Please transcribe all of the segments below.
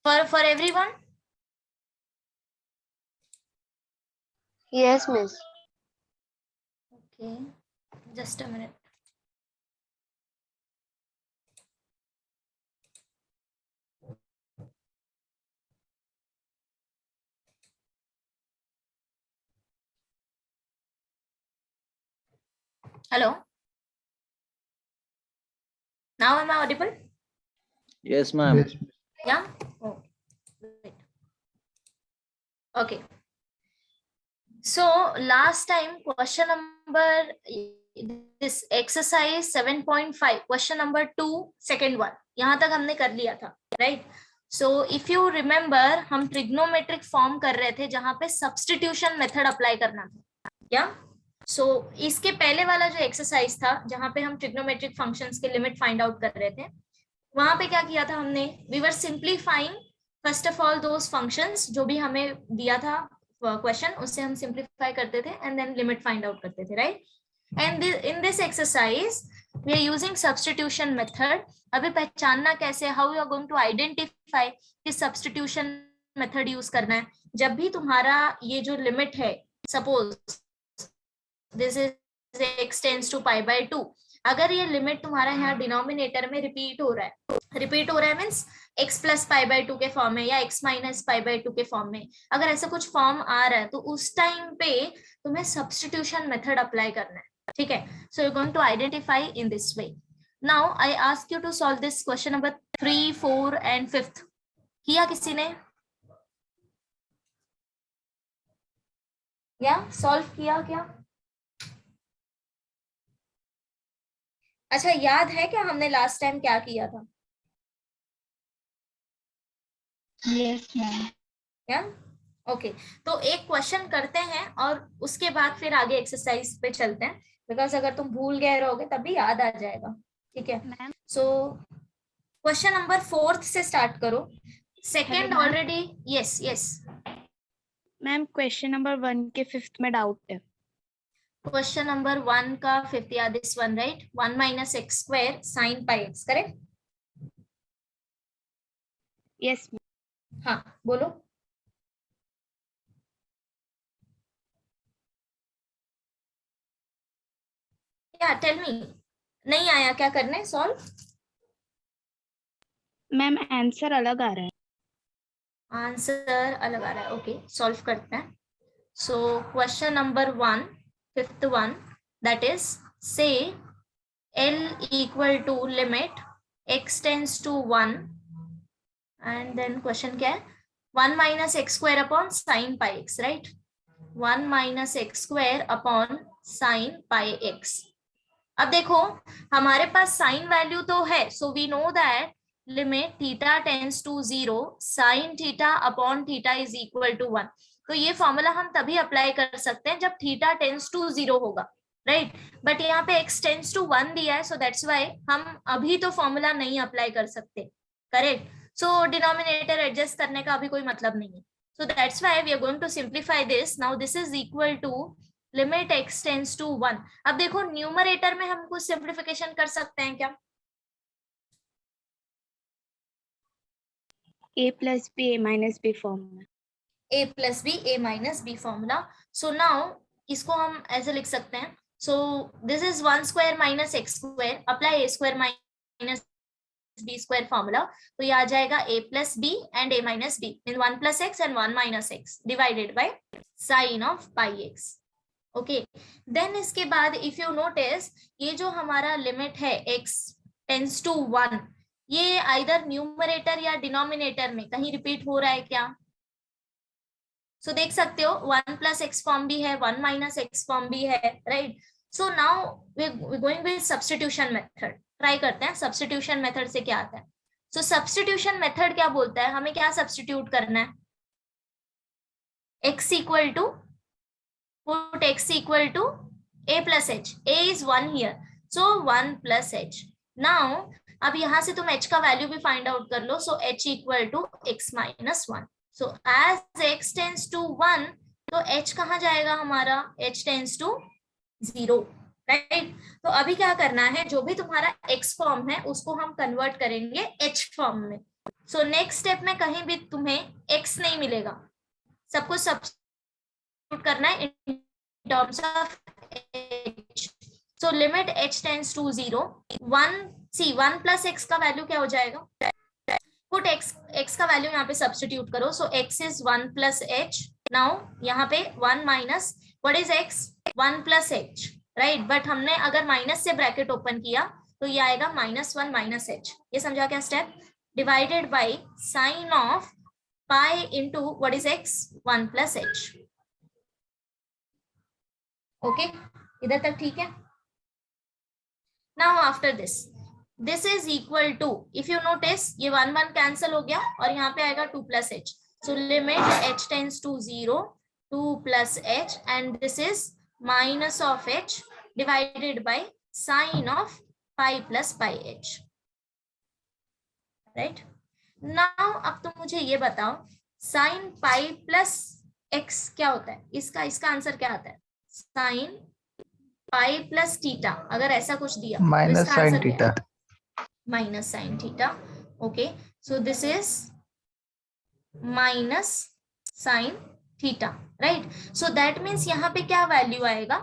for everyone? Yes, miss. Okay, just a minute. Hello. Now am I audible? Yes, ma'am. Yeah. Oh, great. Okay. So last time question number this exercise 7.5 question number 2 second one यहाँ तक हमने कर लिया था, right? So if you remember हम trigonometric form कर रहे थे जहां पे सब्स्टिट्यूशन मेथड अप्लाई करना था क्या? सो इसके पहले वाला जो एक्सरसाइज था जहां पे हम ट्रिग्नोमेट्रिक फंक्शंस के लिमिट फाइंड आउट कर रहे थे, वहां पे क्या किया था हमने, we were simplifying first of all those functions जो भी हमें दिया था क्वेश्चन, उससे हम सिंप्लीफाई करते थे and then limit find out करते थे, right? And in this exercise we are using substitution method. अभी पहचानना कैसे, how you are going to identify कि सब्स्टिट्यूशन मेथड यूज करना है. जब भी तुम्हारा ये जो लिमिट है, suppose this is x tends to pi by 2, अगर ये लिमिट तुम्हारा यहाँ डिनोमिनेटर में रिपीट हो रहा है means x plus pi by 2 के फॉर्म में या x माइनस पाई बाय 2 के फॉर्म में, अगर ऐसा कुछ फॉर्म आ रहा है तो उस टाइम पे तुम्हें सब्स्टिट्यूशन मेथड अप्लाई करना है, ठीक है? So you are going to identify in this way. Now I ask you to solve this question number 3, 4 and 5. किया किसी ने? या सॉल्व किया क्या? अच्छा, याद है क्या हमने लास्ट टाइम क्या किया था? Yes ma'am. क्या? ओके, तो एक क्वेश्चन करते हैं और उसके बाद फिर आगे एक्सरसाइज पे चलते हैं, बिकॉज अगर तुम भूल गए रहोगे तभी याद आ जाएगा, ठीक है? सो क्वेश्चन नंबर 4 से स्टार्ट करो. Second already. Yes yes ma'am, question number 1 के 5th में डाउट है. क्वेश्चन नंबर 1 का 5th, या this one, right? 1 minus x square sine pi x, correct? Yes. हाँ, बोलो. क्या, टेल मी. नहीं आया, क्या करना है सॉल्व? मैम, आंसर अलग आ रहा है. आंसर अलग आ रहा है. ओके, सॉल्व करते हैं. So question number 1, 5th one, that is, say L equal to limit x tends to 1 and then question क्या है, 1 minus x square upon sin pi x, right? 1 minus x square upon sin pi x. अब देखो हमारे पास sign value तो है, so we know that limit theta tends to 0 sine theta upon theta is equal to 1. तो ये formula हम तभी apply कर सकते हैं जब थीटा टेंड्स टू 0 होगा, राइट? बट यहाँ पे x टेंड्स टू 1 दिया है, सो दैट्स व्हाई हम अभी तो फॉर्मूला नहीं अप्लाई कर सकते, करेक्ट? सो डिनोमिनेटर एडजस्ट करने का अभी कोई मतलब नहीं है. So that's why we are going to simplify this. Now this is equal to limit x tends to 1. अब देखो न्यूमरेटर में हम कुछ सिंप्लीफिकेशन कर सकते हैं क्या? a plus b a minus b formula. a plus b a minus b formula. So now इसको हम ऐसे लिख सकते हैं. So this is 1 square minus x square, apply a square minus b square formula. तो ये आ जाएगा a plus b and a minus b in 1 plus x and 1 minus x divided by sine of pi x. Okay, then इसके बाद if you notice ये जो हमारा limit है x tends to 1, ये आइदर न्यूमरेटर या डिनोमिनेटर में कहीं रिपीट हो रहा है क्या? सो देख सकते हो 1 प्लस एक्स फॉर्म भी है, 1 माइनस एक्स फॉर्म भी है, right? So now we going with substitution method. Try करते हैं सब्स्टिट्यूशन मेथड से क्या आता है. सो सब्स्टिट्यूशन मेथड क्या बोलता है, हमें क्या सब्स्टिट्यूट करना है? x equal to, put x equal to a plus h. a is 1 here, so 1 plus h. Now अब यहाँ से तुम h का वैल्यू भी फाइंड आउट कर लो. so h equal to x minus 1. so as x tends to 1, तो h कहाँ जाएगा हमारा? h tends to 0, right? तो अभी क्या करना है, जो भी तुम्हारा x फॉर्म है उसको हम कन्वर्ट करेंगे h फॉर्म में. सो नेक्स्ट स्टेप में कहीं भी तुम्हें x नहीं मिलेगा, सबको सब्स्टिट्यूट करना है in terms of h. So limit h tends to 0, 1 plus x का वैल्यू क्या हो जाएगा, पुट x का वैल्यू यहाँ पे सब्स्टिट्यूट करो. सो x is 1 plus h. Now यहाँ पे 1 minus what is x, 1 plus h, right. But हमने अगर माइनस से ब्रैकेट ओपन किया तो ये आएगा -1 माइनस h. ये समझा क्या step, divided by sine of pi into what is x, 1 plus h. Okay, इधर तक ठीक है. Now after this is equal to, if you notice ये 1 कैंसिल हो गया और यहाँ पे आएगा 2 plus h. So limit h tends to 0, 2 plus h, and this is minus of h divided by sine of pi plus pi h, right. Now अब तुम मुझे ये बताओ, साइन पाई प्लस x क्या होता है, इसका आंसर क्या आता है, साइन पाई प्लस थीटा. अगर ऐसा कुछ दिया minus sine theta. Minus sine theta. Okay, so this is minus sine theta, right. So that means यहाँ पे क्या वैल्यू आएगा,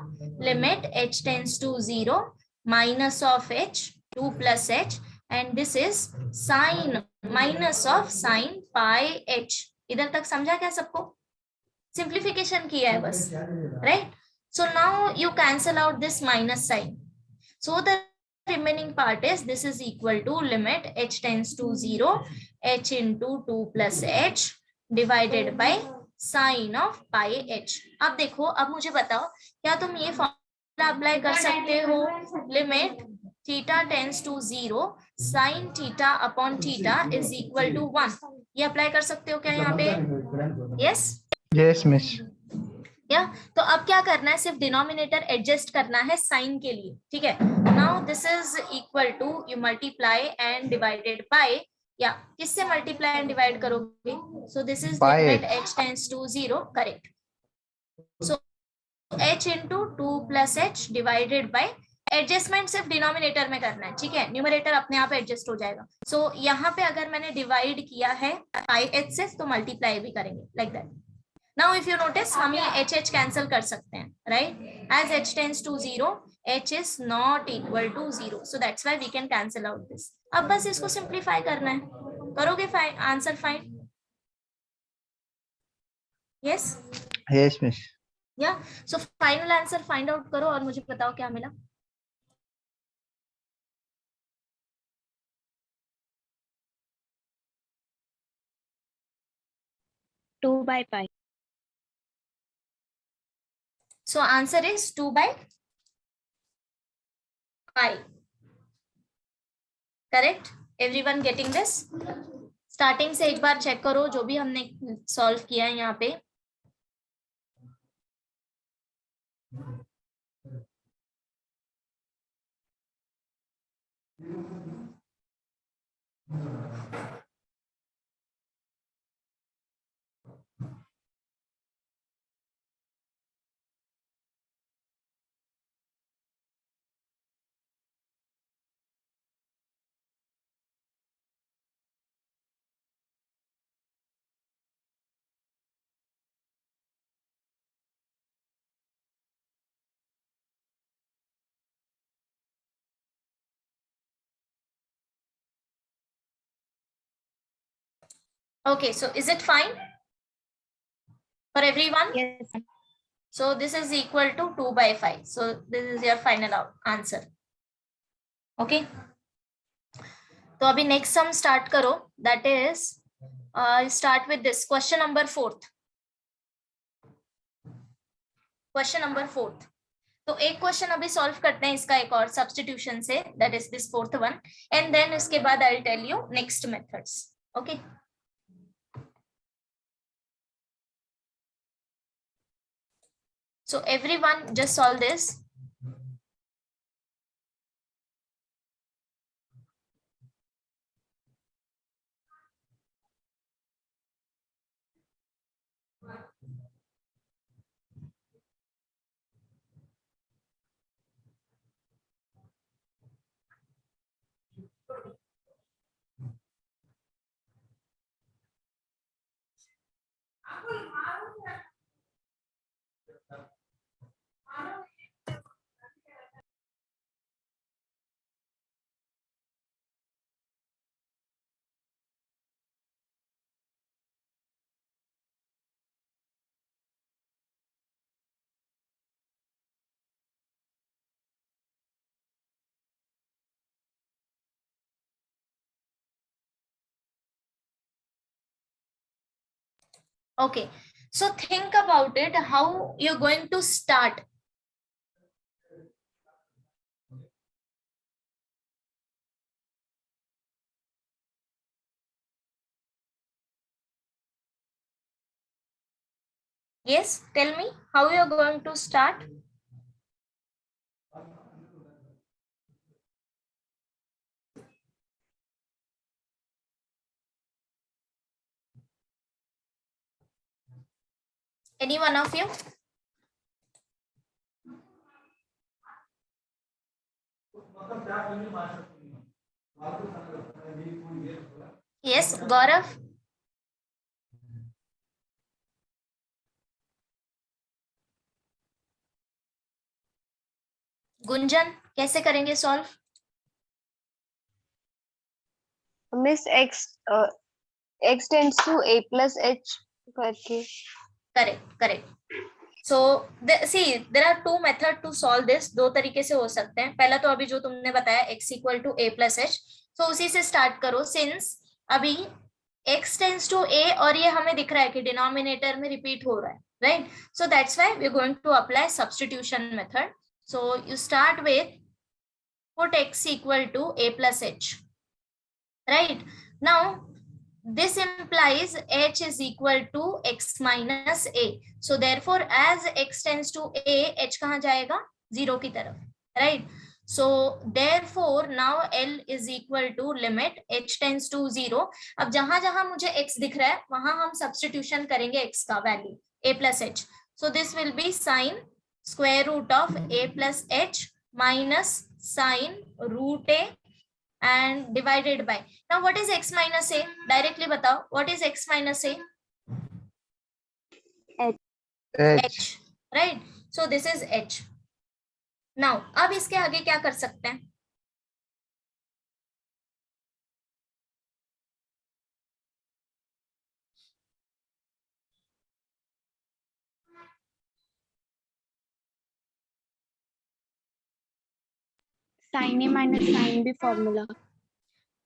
limit h tends to 0, minus of h, 2 plus h, and this is sine minus of sine pi h. इधर तक समझा क्या सबको, simplification किया है बस, right. So now you cancel out this minus sign. So the remaining part is this is equal to limit h tends to 0, h into 2 plus h divided by sin of pi h. अब देखो, अब मुझे बताओ क्या तुम ये formula apply कर सकते हो, limit theta tends to 0, sin theta upon theta is equal to 1. ये अप्लाई कर सकते हो क्या यहाँ पे, यस यस मिस. या. तो अब क्या करना है, सिर्फ डिनोमिनेटर एडजस्ट करना है साइन के लिए, ठीक है. Now this is equal to, you multiply and divided by, या किससे मल्टीप्लाई एंड डिवाइड करोगे, so this is limit h tends to 0, correct. So h into 2 plus h divided by, adjustment सिर्फ डिनोमिनेटर में करना है, ठीक है, न्यूमरेटर अपने आप एडजस्ट हो जाएगा. सो यहाँ पे अगर मैंने डिवाइड किया है पाई h से तो मल्टीप्लाई भी करेंगे, like that. Now if you notice हम ये h कैंसिल कर सकते हैं, right, as h tends to 0, h is not equal to 0, so that's why we can cancel out this. अब बस इसको सिंप्लीफाई करना है, करोगे answer find, yes yes miss. Yeah. So final answer find out करो और मुझे बताओ क्या मिला. Two by pi. So answer is 2 by pi. Correct? Everyone getting this? Starting से एक बार चेक करो जो भी हमने सॉल्व किया है यहाँ पे. Okay, so is it fine for everyone? Yes. So this is equal to 2 by 5. So this is your final answer. Okay. तो अभी नेक्स्ट सम स्टार्ट करो, that is start with this question number 4th. Question number 4th. तो एक question अभी solve करते हैं इसका एक और सब्स्टिट्यूशन से, that is this 4th one, and then इसके बाद I will tell you next methods. Okay, so everyone just solve this. Okay, so think about it, how you're going to start. Yes, tell me how you're going to start. Any one of you? Yes, Gaurav. Gunjan, कैसे करेंगे solve? Miss x tends to a plus h करके. Correct correct. So see, there are two methods to solve this. दो तरीके से हो सकते हैं. पहला तो अभी जो तुमने बताया x equal to a plus h, तो उसी से स्टार्ट करो. सिंस अभी x tends to a और ये हमें दिख रहा है कि डिनोमिनेटर में रिपीट हो रहा है, right? So that's why we are going to apply substitution method. So you start with put x equal to a plus h, right? Now this implies h is equal to x minus a. So therefore as x tends to a, h कहाँ जाएगा? 0 की तरफ, right? So therefore now L is equal to limit h tends to 0. अब जहां जहां मुझे x दिख रहा है वहां हम सब्स्टिट्यूशन करेंगे x का value a plus h. So this will be sin square root of a plus h minus sin root a and divided by. Now what is x minus a? Directly batao, what is x minus a? H. Right? So this is h. Now अब इसके आगे क्या कर सकते हैं? Sin A minus sin B formula.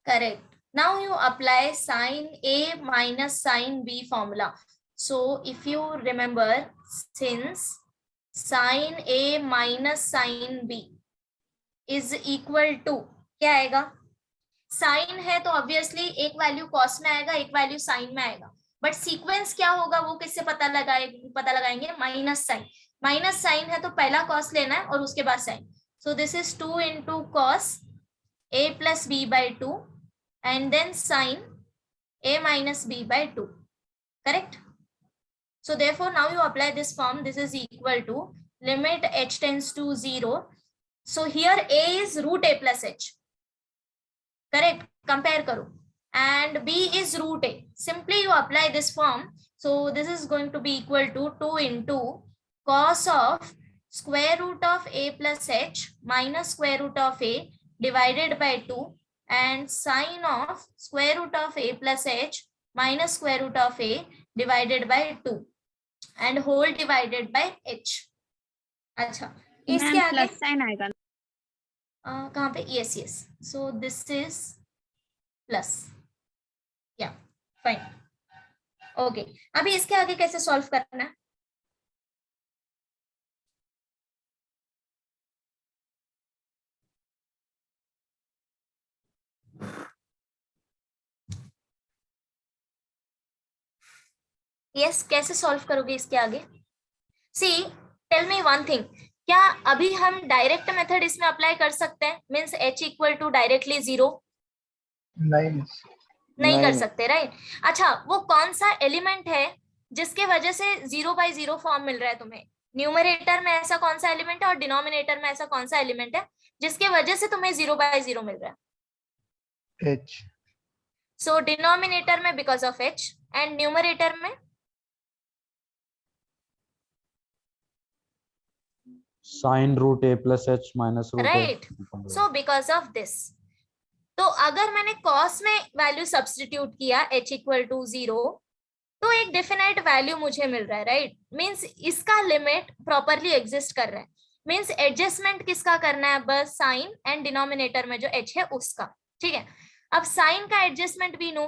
Correct. Now you apply sin A minus sin B formula. So if you remember, since sin A minus sin B is equal to, क्या आएगा? Sign है तो ऑब्वियसली एक value cos में आएगा, एक value sign में आएगा. बट सीक्वेंस क्या होगा वो किससे पता लगाएंगे? Minus sign. माइनस साइन है तो पहला कॉस लेना है और उसके बाद sine. So this is 2 into cos a plus b by 2 and then sin a minus b by 2. Correct? So therefore now you apply this form. This is equal to limit h tends to 0. So here a is root a plus h. Correct? Compare karo. And b is root a. Simply you apply this form. So this is going to be equal to 2 into cos of square root of a plus h minus square root of a divided by 2 and sine of square root of a plus h minus square root of a divided by 2 and whole divided by h. अच्छा, इसके आगे plus sign आएगा. कहाँ पे? yes yes. So this is plus. Yeah, fine. Okay, अभी इसके आगे कैसे सॉल्व करना है? यस, कैसे सॉल्व करोगे इसके आगे? सी टेल मी वन थिंग, क्या अभी हम डायरेक्ट मेथड इसमें अप्लाई कर सकते हैं? Means h equal to directly 0 नहीं कर सकते, राइट? अच्छा, वो कौन सा एलिमेंट है जिसके वजह से 0/0 फॉर्म मिल रहा है तुम्हें? न्यूमरेटर में ऐसा कौन सा एलिमेंट है और डिनोमिनेटर में ऐसा कौन सा एलिमेंट है जिसके वजह से तुम्हें 0/0 मिल रहा है? H. सो डिनोमिनेटर में because of h and numerator में sin root a plus h minus root Right. a. So because of this, तो अगर मैंने cos में वैल्यू सब्स्टिट्यूट किया h इक्वल टू 0 तो एक डेफिनेट वैल्यू मुझे मिल रहा है, राइट? मींस इसका लिमिट प्रॉपरली एग्जिस्ट कर रहा है. मींस एडजस्टमेंट किसका करना है? बस साइन एंड डिनोमिनेटर में जो h है उसका. ठीक है, अब साइन का एडजस्टमेंट भी no.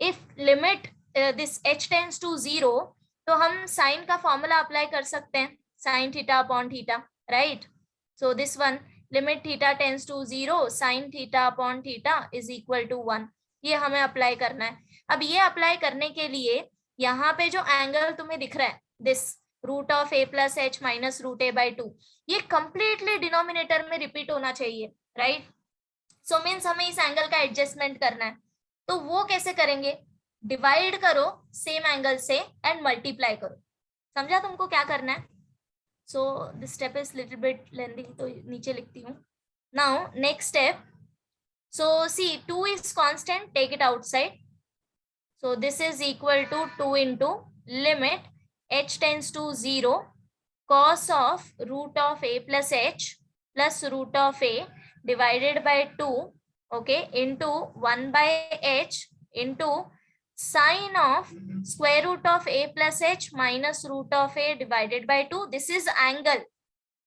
If limit this h tends to 0 तो हम साइन का फॉर्मूला अप्लाई कर सकते हैं, sine theta upon theta, right? So this one, limit theta tends to 0 sine theta upon theta is equal to 1, ये हमें अप्लाई करना है। अब ये अप्लाई करने के लिए यहाँ पे जो एंगल तुम्हें दिख रहा है, this root of a plus H minus root a by 2, ये कंप्लीटली डिनोमिनेटर में रिपीट होना चाहिए, राइट? सो मीन्स हमें इस एंगल का एडजस्टमेंट करना है, तो वो कैसे करेंगे? डिवाइड करो सेम एंगल से एंड मल्टीप्लाई करो। समझा तुमको क्या करना है? So this step is little bit lengthy, तो नीचे लिखती हूँ। Now next step, so see 2 is constant, take it outside. So this is equal to 2 into limit h tends to 0 cos of root of a plus h plus root of a divided by 2, okay, into 1 by h into sine of square root of a plus h minus root of a divided by 2. This is angle,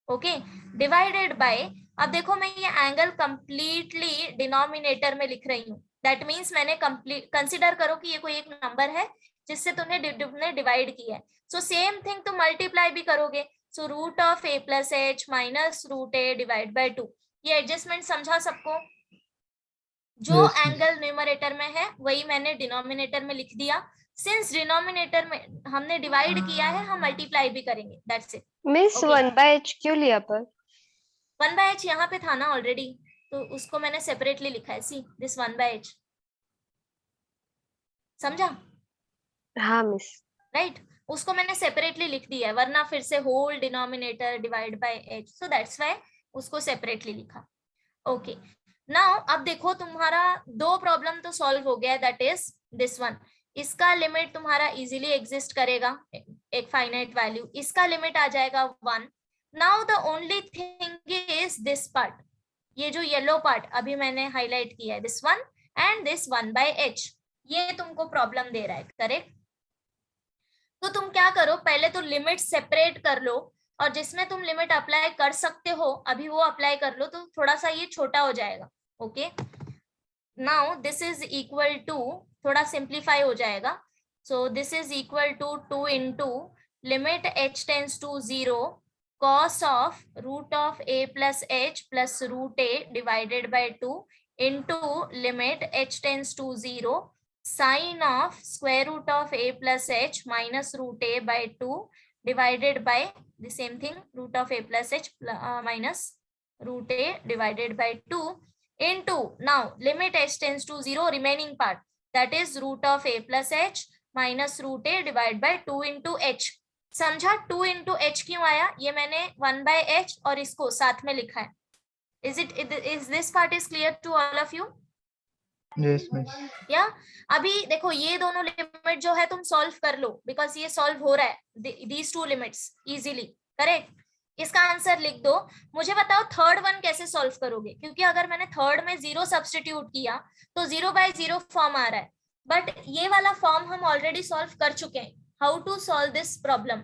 okay, divided by, अब देखो मैं ये angle completely denominator में लिख रही हूँ, that means मैंने complete, consider करो कि ये कोई एक नंबर है जिससे तुमने डिवाइड किया है, सो सेम थिंग तुम मल्टीप्लाई भी करोगे, so root of a plus H minus root a divide by 2। ये एडजस्टमेंट समझा सबको? जो Yes, miss. एंगल न्यूमरेटर में है वही मैंने डिनोमिनेटर में लिख दिया, सिंस डिनोमिनेटर में हमने डिवाइड किया है हम मल्टीप्लाई भी करेंगे, that's it. Miss Okay. 1 by h क्यों लिया पर? 1 by h यहाँ पे था ना ऑलरेडी, तो उसको मैंने सेपरेटली लिखा है, सी दिस 1 by h, समझा? हाँ मिस। राइट, उसको मैंने सेपरेटली लिख दिया है, वरना फिर से whole denominator divide by h, so that's why उसको सेपरेटली लिखा। ओके, नाउ अब देखो तुम्हारा दो प्रॉब्लम तो सॉल्व हो गया है, दैट इज दिस वन, इसका लिमिट तुम्हारा इजीली एग्जिस्ट करेगा एक फाइनाइट वैल्यू, इसका लिमिट आ जाएगा 1। Now the only thing is this part, ये जो येलो पार्ट अभी मैंने हाईलाइट किया है, this one and this 1 by h, ये तुमको प्रॉब्लम दे रहा है, करेक्ट? तो तुम क्या करो, पहले तो लिमिट सेपरेट कर लो, और जिसमें तुम लिमिट अप्लाई कर सकते हो अभी वो अप्लाई कर लो, तो थोड़ा सा ये छोटा हो जाएगा। Okay, now this is equal to, थोड़ा सिंप्लीफाई हो जाएगा, so this is equal to 2 into limit h tends to 0 cos of root of a plus h plus root a divided by 2 into limit h tends to 0 sine of square root of a plus h minus root a by 2 divided by the same thing, root of a plus h minus root a divided by 2 into, now limit h tends to 0 remaining part, that is root of a plus h minus root a divided by 2 into h। समझा 2 into h क्यों आया? ये मैंने 1 by h और इसको साथ में लिखा है। Is this part is clear to all of you? Yes, miss. या अभी देखो ये दोनों लिमिट जो है तुम सॉल्व कर लो, बिकॉज ये सॉल्व हो रहा है, these two limits easily, correct? इसका आंसर लिख दो। मुझे बताओ थर्ड वन कैसे सॉल्व करोगे, क्योंकि अगर मैंने थर्ड में 0 सब्स्टिट्यूट किया तो 0 by 0 फॉर्म आ रहा है, बट ये वाला फॉर्म हम ऑलरेडी सॉल्व कर चुके हैं। How to solve this problem?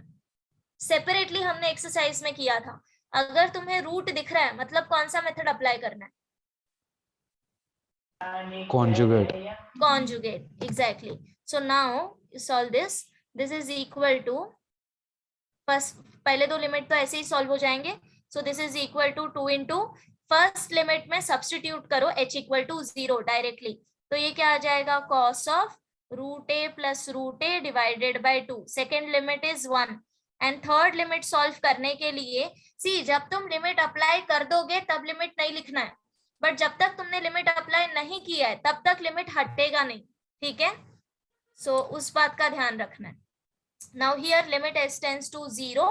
Separately हमने एक्सरसाइज में किया था। अगर तुम्हें रूट दिख रहा है मतलब कौन सा मेथड अप्लाई करना है? Conjugate, exactly. So now you solve this. This is equal to, first पहले दो लिमिट तो ऐसे ही सॉल्व हो जाएंगे, so this is equal to 2 into first limit में सब्स्टिट्यूट करो h इक्वल टू 0 डायरेक्टली, तो ये क्या आ जाएगा? cos of root a plus root a divided by 2, second limit is 1, and third limit solve करने के लिए सी जब तुम लिमिट अप्लाई कर दोगे तब लिमिट नहीं लिखना है, बट जब तक तुमने लिमिट अप्लाई नहीं किया है तब तक लिमिट हटेगा नहीं, ठीक है? सो उस बात का ध्यान रखना है। Now here limit h tends to 0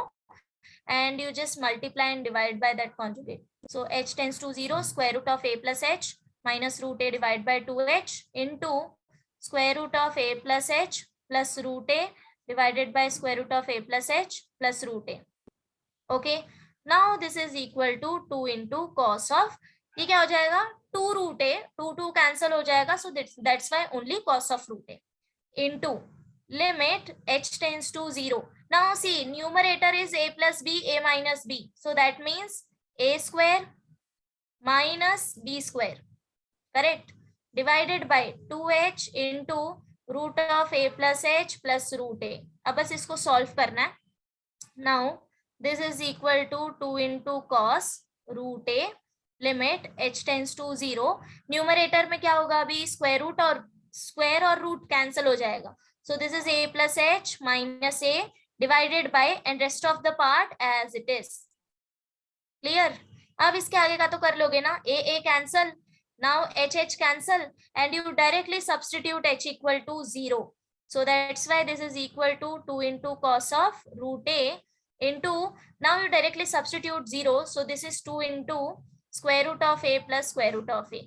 and you just multiply and divide by that conjugate. So h tends to 0 square root of a plus h minus root a divided by 2h into square root of a plus h plus root a divided by square root of a plus h plus root a. Okay, now this is equal to 2 into cos of, ये क्या हो जाएगा? 2 root a, 2 cancel हो जाएगा, so that's why only cos of root a into limit h tends to 0. Now see, numerator is a plus b, a minus b, so that means a square minus b square, correct, divided by 2h into root of A plus H plus root A. अब बस इसको सॉल्व करना है। Now this is equal to 2 into cos root A limit h tends to 0। Numerator में क्या होगा अभी, स्क्वायर और रूट कैंसिल हो जाएगा। So this is a plus H minus a divided by and rest of the part as it is. Clear? अब इसके आगे का तो कर लोगे ना, a cancel, now h cancel and you directly substitute h equal to 0. So that's why this is equal to 2 into cos of root a into, now you directly substitute 0. So this is 2 into square root of a plus square root of a.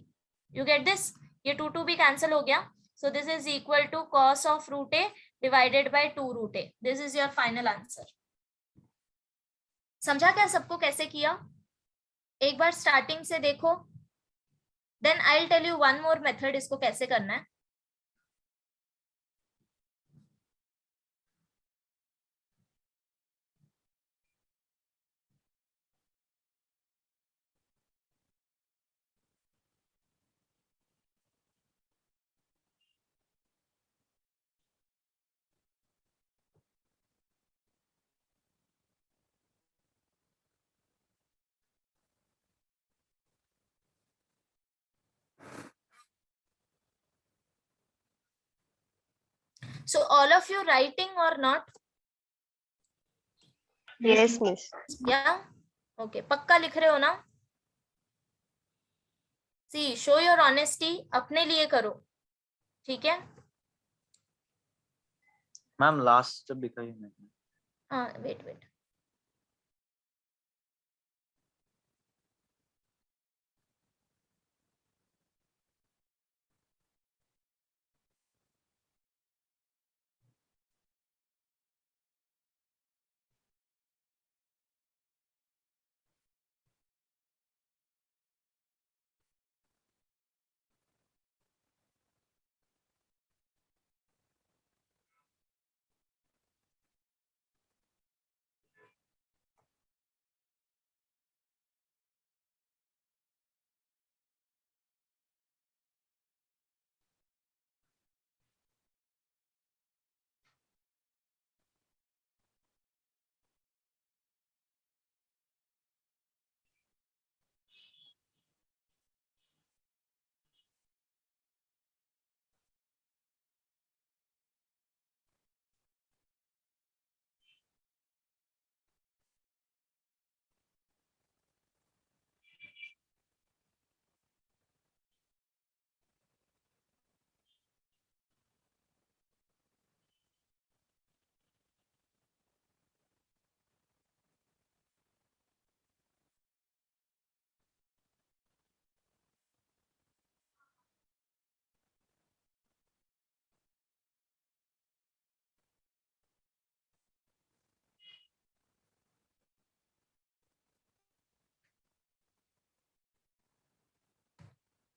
You get this? ये 2 भी cancel हो गया. So this is equal to cos of root a divided by 2 root a. This is your final answer. समझा क्या सबको कैसे किया? एक बार स्टार्टिंग से देखो, then I'll tell you one more method इसको कैसे करना है। So all of you writing or not? Yes, miss. Yeah? Okay, पक्का लिख रहे हो ना? See, show your honesty, अपने लिए करो, ठीक है? मैम लास्ट स्टेप दिखाइए मैंने। हाँ, wait.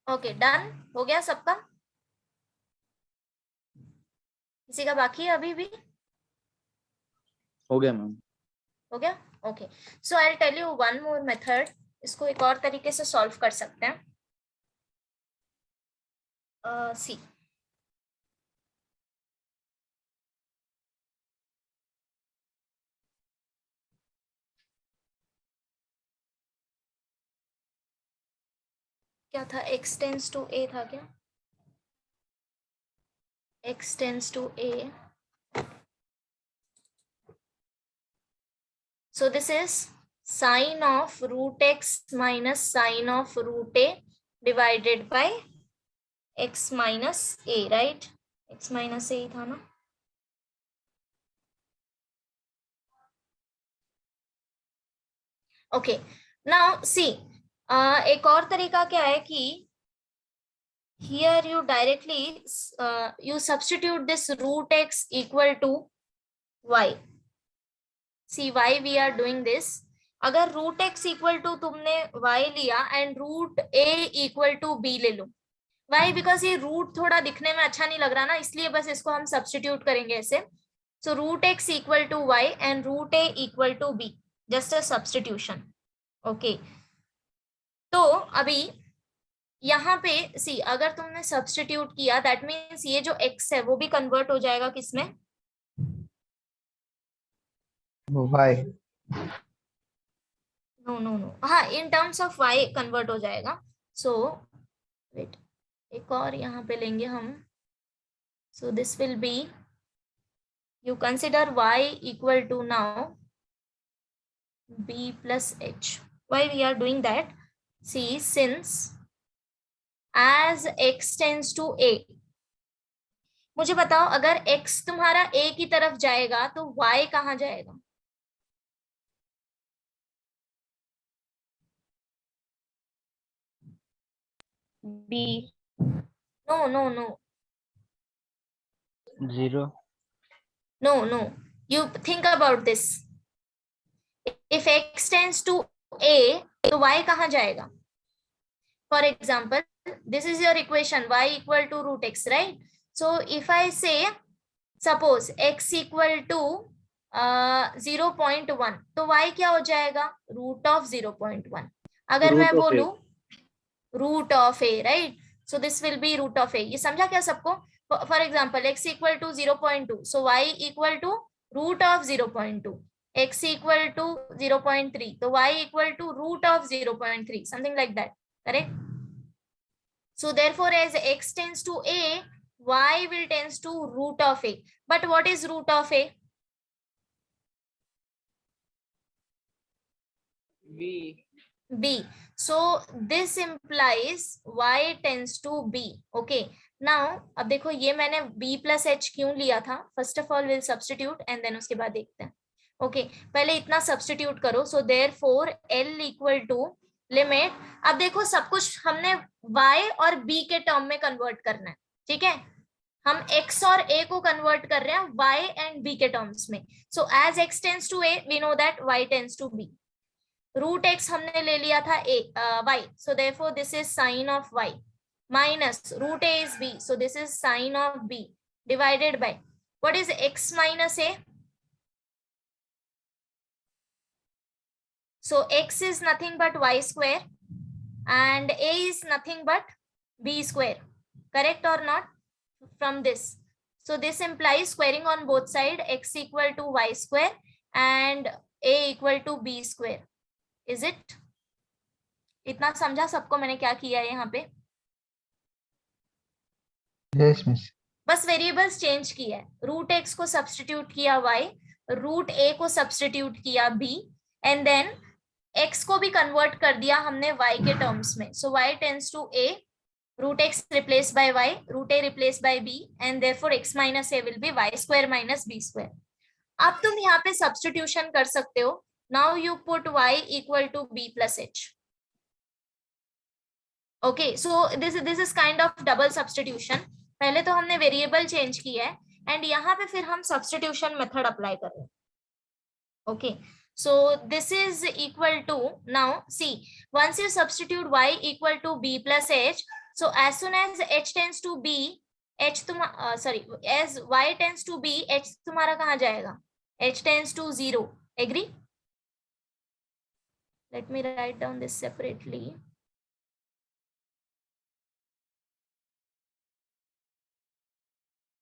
Okay, done? हो गया सबका? किसी का बाकी है अभी भी? हो गया मैम। हो गया? Okay. So I'll tell you one more method. इसको एक और तरीके से solve कर सकते हैं। See. क्या था? x tends to a था क्या? x tends to a. So this is sine of root x minus sine of root a divided by x minus a, right? x minus a था ना? Okay. Now see, एक और तरीका क्या है कि here you directly you substitute this root x equal to y. See why we are doing this. अगर root x equal to तुमने y लिया and root a equal to b ले लो. Why? Because ये root थोड़ा दिखने में अच्छा नहीं लग रहा ना, इसलिए बस इसको हम substitute करेंगे ऐसे. So root x equal to y and root a equal to b. Just a substitution. Okay. तो अभी यहाँ पे सी अगर तुमने सब्स्टिट्यूट किया दैट मीन्स ये जो x है वो भी कन्वर्ट हो जाएगा किसमें? Y. नो हाँ, इन टर्म्स ऑफ y कन्वर्ट हो जाएगा. सो वेट, एक और यहाँ पे लेंगे हम. सो this will B, you consider y equal to now b plus h. Why we are doing that? See, since as x tends to a, मुझे बताओ अगर x तुम्हारा a की तरफ जाएगा तो y कहाँ जाएगा? B. No. 0. No. You think about this. If x tends to a, तो y कहाँ जाएगा? For example, this is your equation y equal to root x, right? So if I say, suppose x equal to 0.1, तो y क्या हो जाएगा? Root of 0.1. अगर मैं बोलूं root of a, right? So this will be root of a. ये समझा क्या सबको? For example, x equal to 0.2, so y equal to root of 0.2. X equal to 0.3, so y equal to root of 0.3, something like that, correct? So therefore, as x tends to a, y will tends to root of a. But what is root of a? B. So this implies y tends to b. Okay. Now, अब देखो ये मैंने b plus h क्यों लिया था? First of all, we'll substitute and then उसके बाद देखते हैं. Okay. पहले इतना substitute करो. So therefore, L equal to limit. अब देखो सब कुछ हमने y और b के टर्म में कन्वर्ट करना है. ठीक है? हम x और a को कन्वर्ट कर रहे हैं y and b के टर्म्स में. So as x tends to a, we know that y tends to b. Root x हमने ले लिया था y. So therefore, this is sine of y. Minus root a is b, so this is sine of b divided by, what is x minus a? So x is nothing but y square and a is nothing but b square, correct or not? From this, so this implies squaring on both sides, x equal to y square and a equal to b square. Is it? इतना समझा सबको मैंने क्या किया है यहाँ पे? Yes, miss. बस वेरिएबल्स चेंज किया है. रूट एक्स को सब्स्टिट्यूट किया y, रूट a को सब्स्टिट्यूट किया b, एंड देन x को भी कन्वर्ट कर दिया हमने y के टर्म्स में. So y tends to a, root x replace by y, root a replace by b, and therefore x minus a will be y square minus b square. अब तुम यहाँ पे सब्स्टिट्यूशन कर सकते हो. Now you put y equal to b plus h. Okay, so this is kind of double substitution. पहले तो हमने वेरिएबल चेंज किया है एंड यहाँ पे फिर हम सब्स्टिट्यूशन मेथड अप्लाई कर रहे हैं. Okay, so this is equal to, now see, once you substitute y equal to b plus h, so as soon as h tends to b, h तुम्हारा sorry as y tends to b, h तुम्हारा कहाँ जाएगा? h tends to 0. Agree? Let me write down this separately.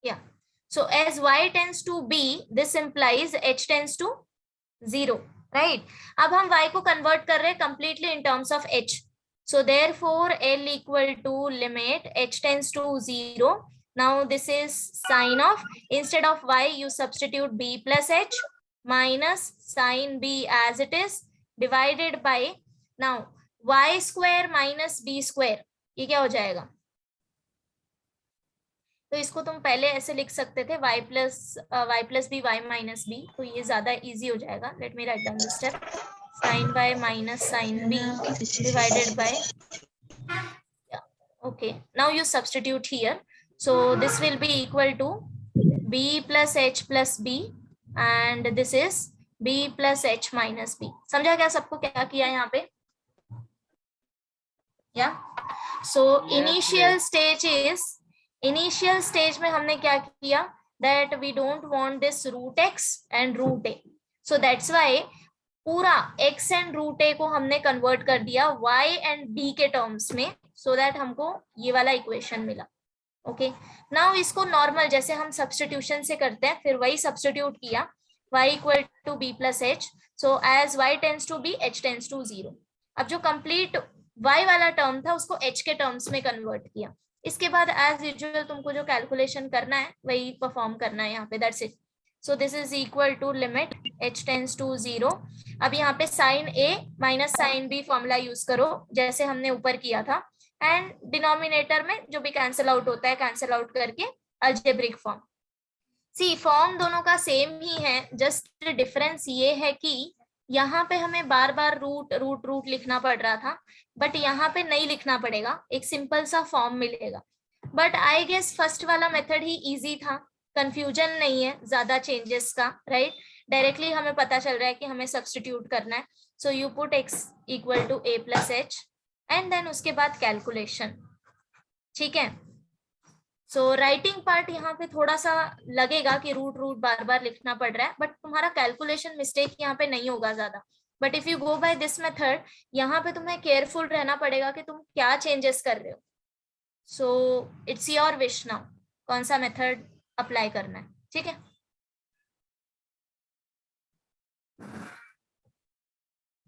Yeah. So as y tends to b, this implies h tends to 0, right? अब हम y को convert कर रहे हैं completely in terms of h. So therefore, L equal to limit h tends to 0. Now this is sine of, instead of y, you substitute b plus h minus sine b as it is divided by, now y square minus b square. ये क्या हो जाएगा? तो इसको तुम पहले ऐसे लिख सकते थे y plus b y minus b, तो ये ज्यादा इजी हो जाएगा. Let me write down this step. Sine y minus sine b divided by, okay, now you substitute here. So this will be equal to b plus h plus b and this is b plus h minus b. समझा क्या सबको क्या किया यहाँ पे? या so initial stage में हमने क्या किया? That we don't want this root x and root a, so that's why पूरा x एंड रूट a को हमने कन्वर्ट कर दिया y एंड b के टर्म्स में. सो दैट हमको ये वाला इक्वेशन मिला. ओके, नाउ इसको नॉर्मल जैसे हम सब्स्टिट्यूशन से करते हैं, फिर वही सब्स्टिट्यूट किया, y equal to b plus h, so as y tends to b, h tends to 0. अब जो कंप्लीट y वाला टर्म था उसको h के टर्म्स में कन्वर्ट किया. इसके बाद एज यूजुअल तुमको जो कैलकुलेशन करना है वही परफॉर्म करना है यहाँ पे, that's it. So this is equal to limit h tends to 0. अब यहाँ पे sine a minus sine b formula use करो जैसे हमने ऊपर किया था, एंड डिनोमिनेटर में जो भी कैंसिल आउट होता है कैंसिल आउट करके अलजेब्रिक फॉर्म. सी फॉर्म दोनों का सेम ही है, जस्ट डिफरेंस ये है कि यहाँ पे हमें बार बार रूट रूट रूट लिखना पड़ रहा था, बट यहाँ पे नहीं लिखना पड़ेगा, एक सिंपल सा फॉर्म मिलेगा. बट आई गेस फर्स्ट वाला मेथड ही इजी था, कंफ्यूजन नहीं है ज्यादा चेंजेस का, राइट. डायरेक्टली हमें पता चल रहा है कि हमें सब्स्टिट्यूट करना है. So you put x equal to a plus h and then उसके बाद कैलकुलेशन. ठीक है, सो राइटिंग पार्ट यहाँ पे थोड़ा सा लगेगा कि रूट रूट बार बार लिखना पड़ रहा है, बट तुम्हारा कैलकुलेशन मिस्टेक यहाँ पे नहीं होगा ज्यादा. But if you go by this method, यहाँ पे तुम्हें केयरफुल रहना पड़ेगा कि तुम क्या चेंजेस कर रहे हो. So it's your wish now कौन सा मेथड अप्लाई करना है. ठीक है,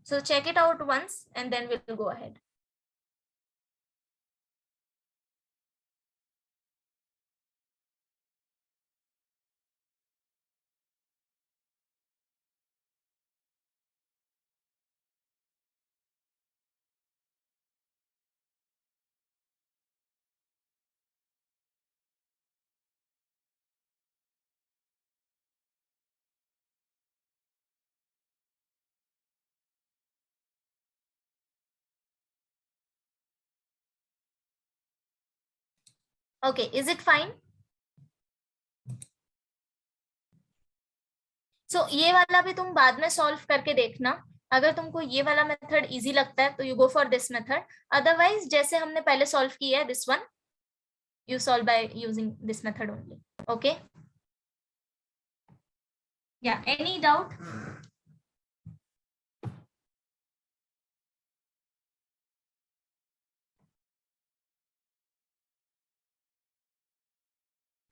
so check it out once and then we'll go ahead. Okay, is it fine? So ये वाला भी तुम बाद में सॉल्व करके देखना. अगर तुमको ये वाला मेथड इजी लगता है तो you go for this method. Otherwise जैसे हमने पहले सॉल्व किया है this one, you solve by using this method only. Okay, या एनी डाउट?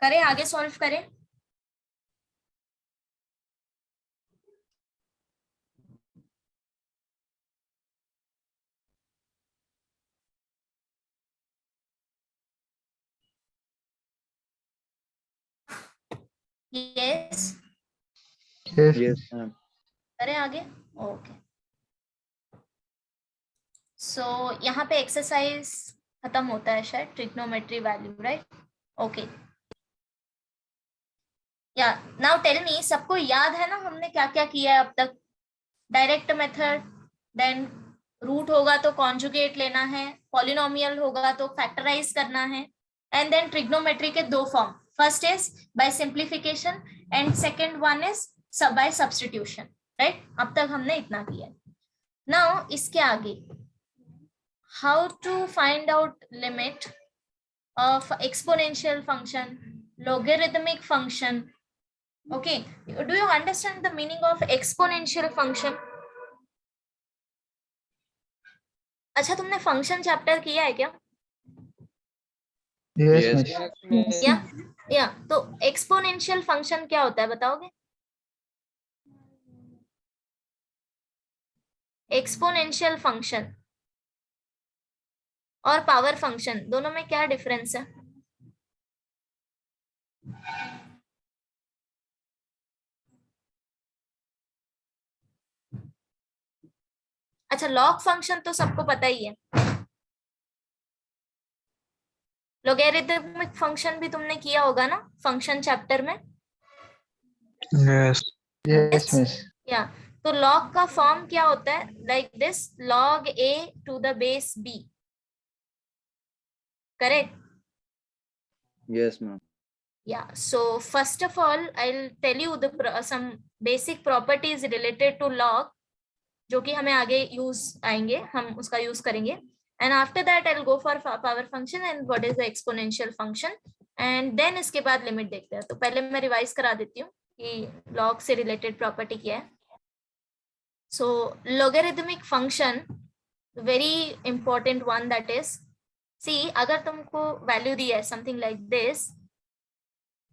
करें आगे सॉल्व करें. Yes Yes. Yes, ma'am. करें आगे. ओके, सो यहाँ पे एक्सरसाइज खत्म होता है शायद, ट्रिग्नोमेट्री वैल्यू, राइट. ओके, या नाउ टेल मी, सबको याद है ना हमने क्या क्या किया है अब तक? डायरेक्ट मेथड, देन रूट होगा तो कॉन्जुगेट लेना है, पॉलिनोमियल होगा तो फैक्टराइज करना है, एंड देन ट्रिग्नोमेट्री के दो form, first is by simplification and second one is by substitution, right. अब तक हमने इतना किया. नाउ इसके आगे how to find out limit of exponential function, logarithmic function. Okay, do you understand the meaning of exponential function? अच्छा, तुमने function chapter किया है क्या? Yes, Yes. miss. या तो एक्सपोनेंशियल फंक्शन क्या होता है बताओगे? एक्सपोनेंशियल फंक्शन और पावर फंक्शन दोनों में क्या डिफरेंस है? अच्छा, लॉग फंक्शन तो सबको पता ही है. लोगैरिथमिक फंक्शन भी तुमने किया होगा ना फंक्शन चैप्टर में? Yes, miss. या तो लॉग का फॉर्म क्या होता है? Like this, log a to the base b. Correct? Yes, ma'am. Yeah, so first of all I'll tell you the some basic properties related to log जो कि हमें आगे यूज आएंगे, हम उसका यूज करेंगे. And after that I will go for power function and what is the exponential function, and then इसके बाद लिमिट देखते हैं. तो पहले मैं रिवाइज करा देती हूँ कि लॉग से रिलेटेड प्रॉपर्टी क्या है. So logarithmic function, very important one, that is see अगर तुमको वैल्यू दी है something like this,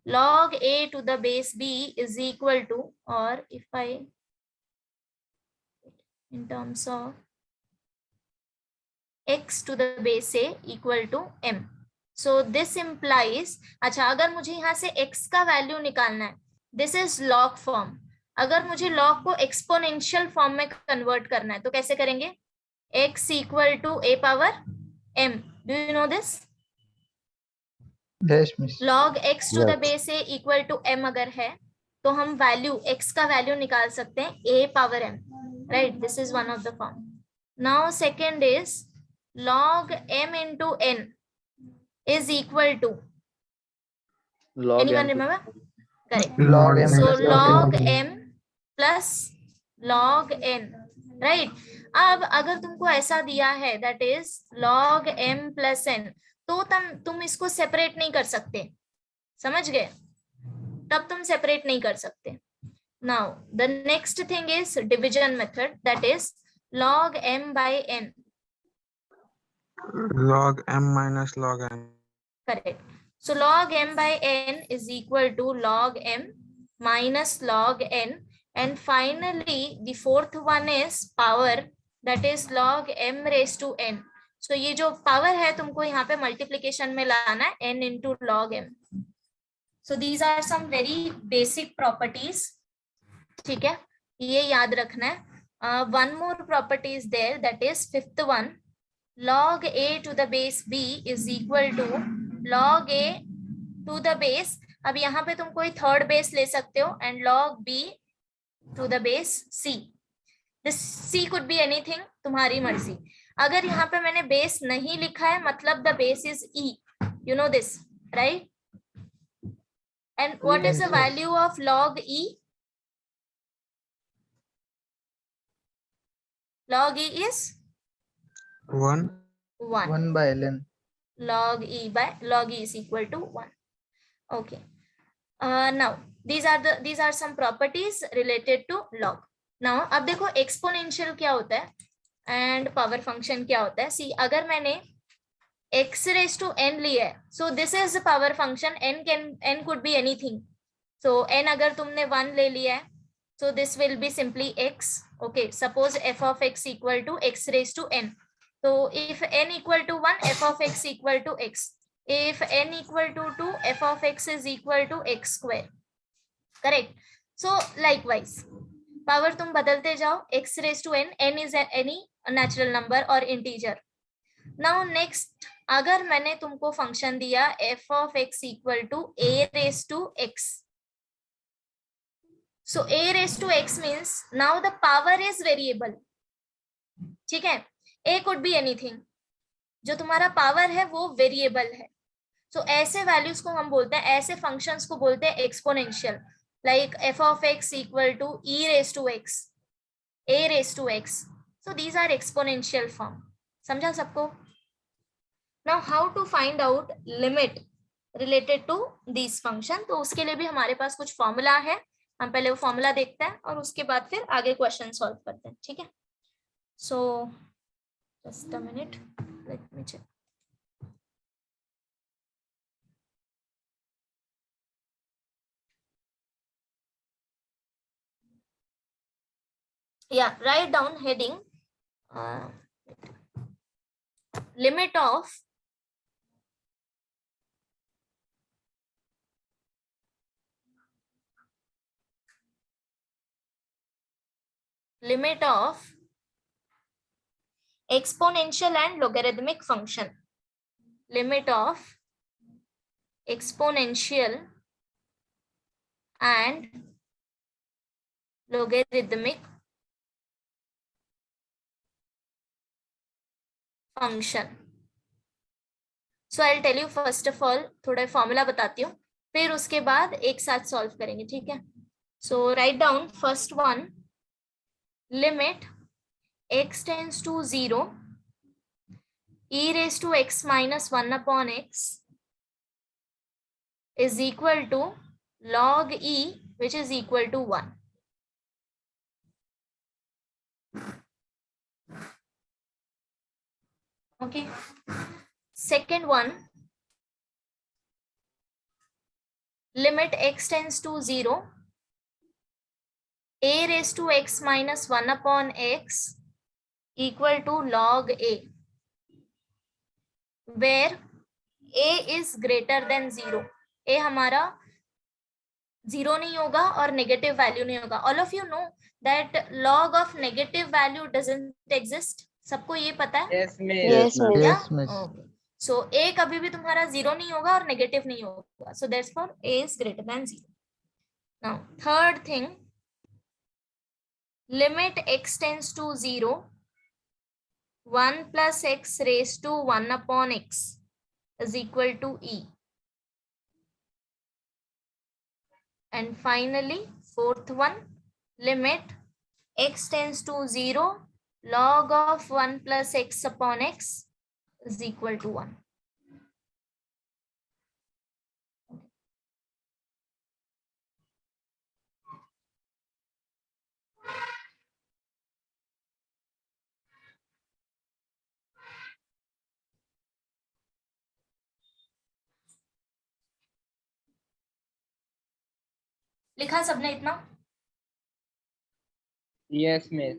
log a to the base b is equal to, or if I in terms of x to the base a equal to m. So this implies, अच्छा अगर मुझे यहाँ से x का value निकालना है, this is log form, अगर मुझे log को एक्सपोनेंशियल फॉर्म में कन्वर्ट करना है तो कैसे करेंगे? x equal to a power m. Do you know this? Yes, miss. log x to the Yes. base a equal to m अगर है तो हम वैल्यू x का वैल्यू निकाल सकते हैं a power m, right? This is one of the form. Now second is log m into n is equal to, Log anyone m to- remember? Correct. Log m So plus log n. m plus log n, right? अब अगर तुमको ऐसा दिया है that is log m plus n, तो तुम इसको separate नहीं कर सकते, समझ गए? तब तुम सेपरेट नहीं कर सकते. Now the next thing is division method, that is log m by n. Log m minus log n. Correct. So log m by n is equal to log m minus log n, and finally the fourth one is power, that is log m raised to n. So ये जो power है तुमको यहाँ पे multiplication में लाना है n into log m. So these are some very basic properties. ठीक है, ये याद रखना है. One more property is there, that is fifth one, log a to the base b is equal to log a to the base, अब यहाँ पे तुम कोई थर्ड बेस ले सकते हो, and log b to the base c. This c could be anything, तुम्हारी मर्जी. अगर यहाँ पे मैंने बेस नहीं लिखा है मतलब the base is e, you know this, right? And what is the value of log e? Log e is 1. 1. 1 by ln. Log e is equal to 1. Okay. Now these are some properties related to log. Now अब देखो exponential क्या होता है and power function क्या होता है. See अगर मैंने x raised to n लिया है, so this is the power function. n could be anything. So n अगर तुमने 1 ले लिया है, so this will be simply x. Okay, suppose f of x equal to x raised to n. So if n equal to 1, f of x equal to x. If n equal to 2, f of x is equal to x square. Correct. So likewise, power तुम बदलते जाओ, x raised to n, n is any natural number or integer. Now next, अगर मैंने तुमको function दिया f of x equal to a raised to x. So a raised to x means now the power is variable. ठीक है, a could be anything. जो तुम्हारा power है वो वेरिएबल है. सो ऐसे वैल्यूज को हम बोलते हैं, ऐसे फंक्शंस को बोलते हैं exponential, like f of x equal to e raised to x, a raised to x. So these are exponential form. समझा सबको? Now how to find out limit related to these function? तो उसके लिए भी हमारे पास कुछ फॉर्मूला है, हम पहले वो फॉर्मूला देखते हैं और उसके बाद फिर आगे क्वेश्चन सॉल्व करते हैं. ठीक है, सो just a minute, let me check. Yeah, write down heading limit of exponential and logarithmic function. Limit of exponential and logarithmic function. So I'll tell you first of all, थोड़ा formula बताती हूँ, फिर उसके बाद एक साथ सॉल्व करेंगे. ठीक है, so write down first one, limit x tends to 0, e raised to x minus 1 upon x is equal to log e, which is equal to 1. Okay, second one, limit x tends to 0, a raised to x minus 1 upon x equal to log a, where a is greater than 0. a हमारा 0 नहीं होगा और negative value नहीं होगा. All of you know that log of negative value doesn't exist. सबको ये पता है? Yes, miss. Yes, miss. Okay. So a कभी भी तुम्हारा 0 नहीं होगा और नेगेटिव नहीं होगा. So therefore a is greater than 0. Now third thing, limit x tends to 0, 1 plus x raised to 1 upon x is equal to e. And finally, fourth one, limit x tends to 0, log of 1 plus x upon x is equal to 1. लिखा सबने इतना? Yes, miss.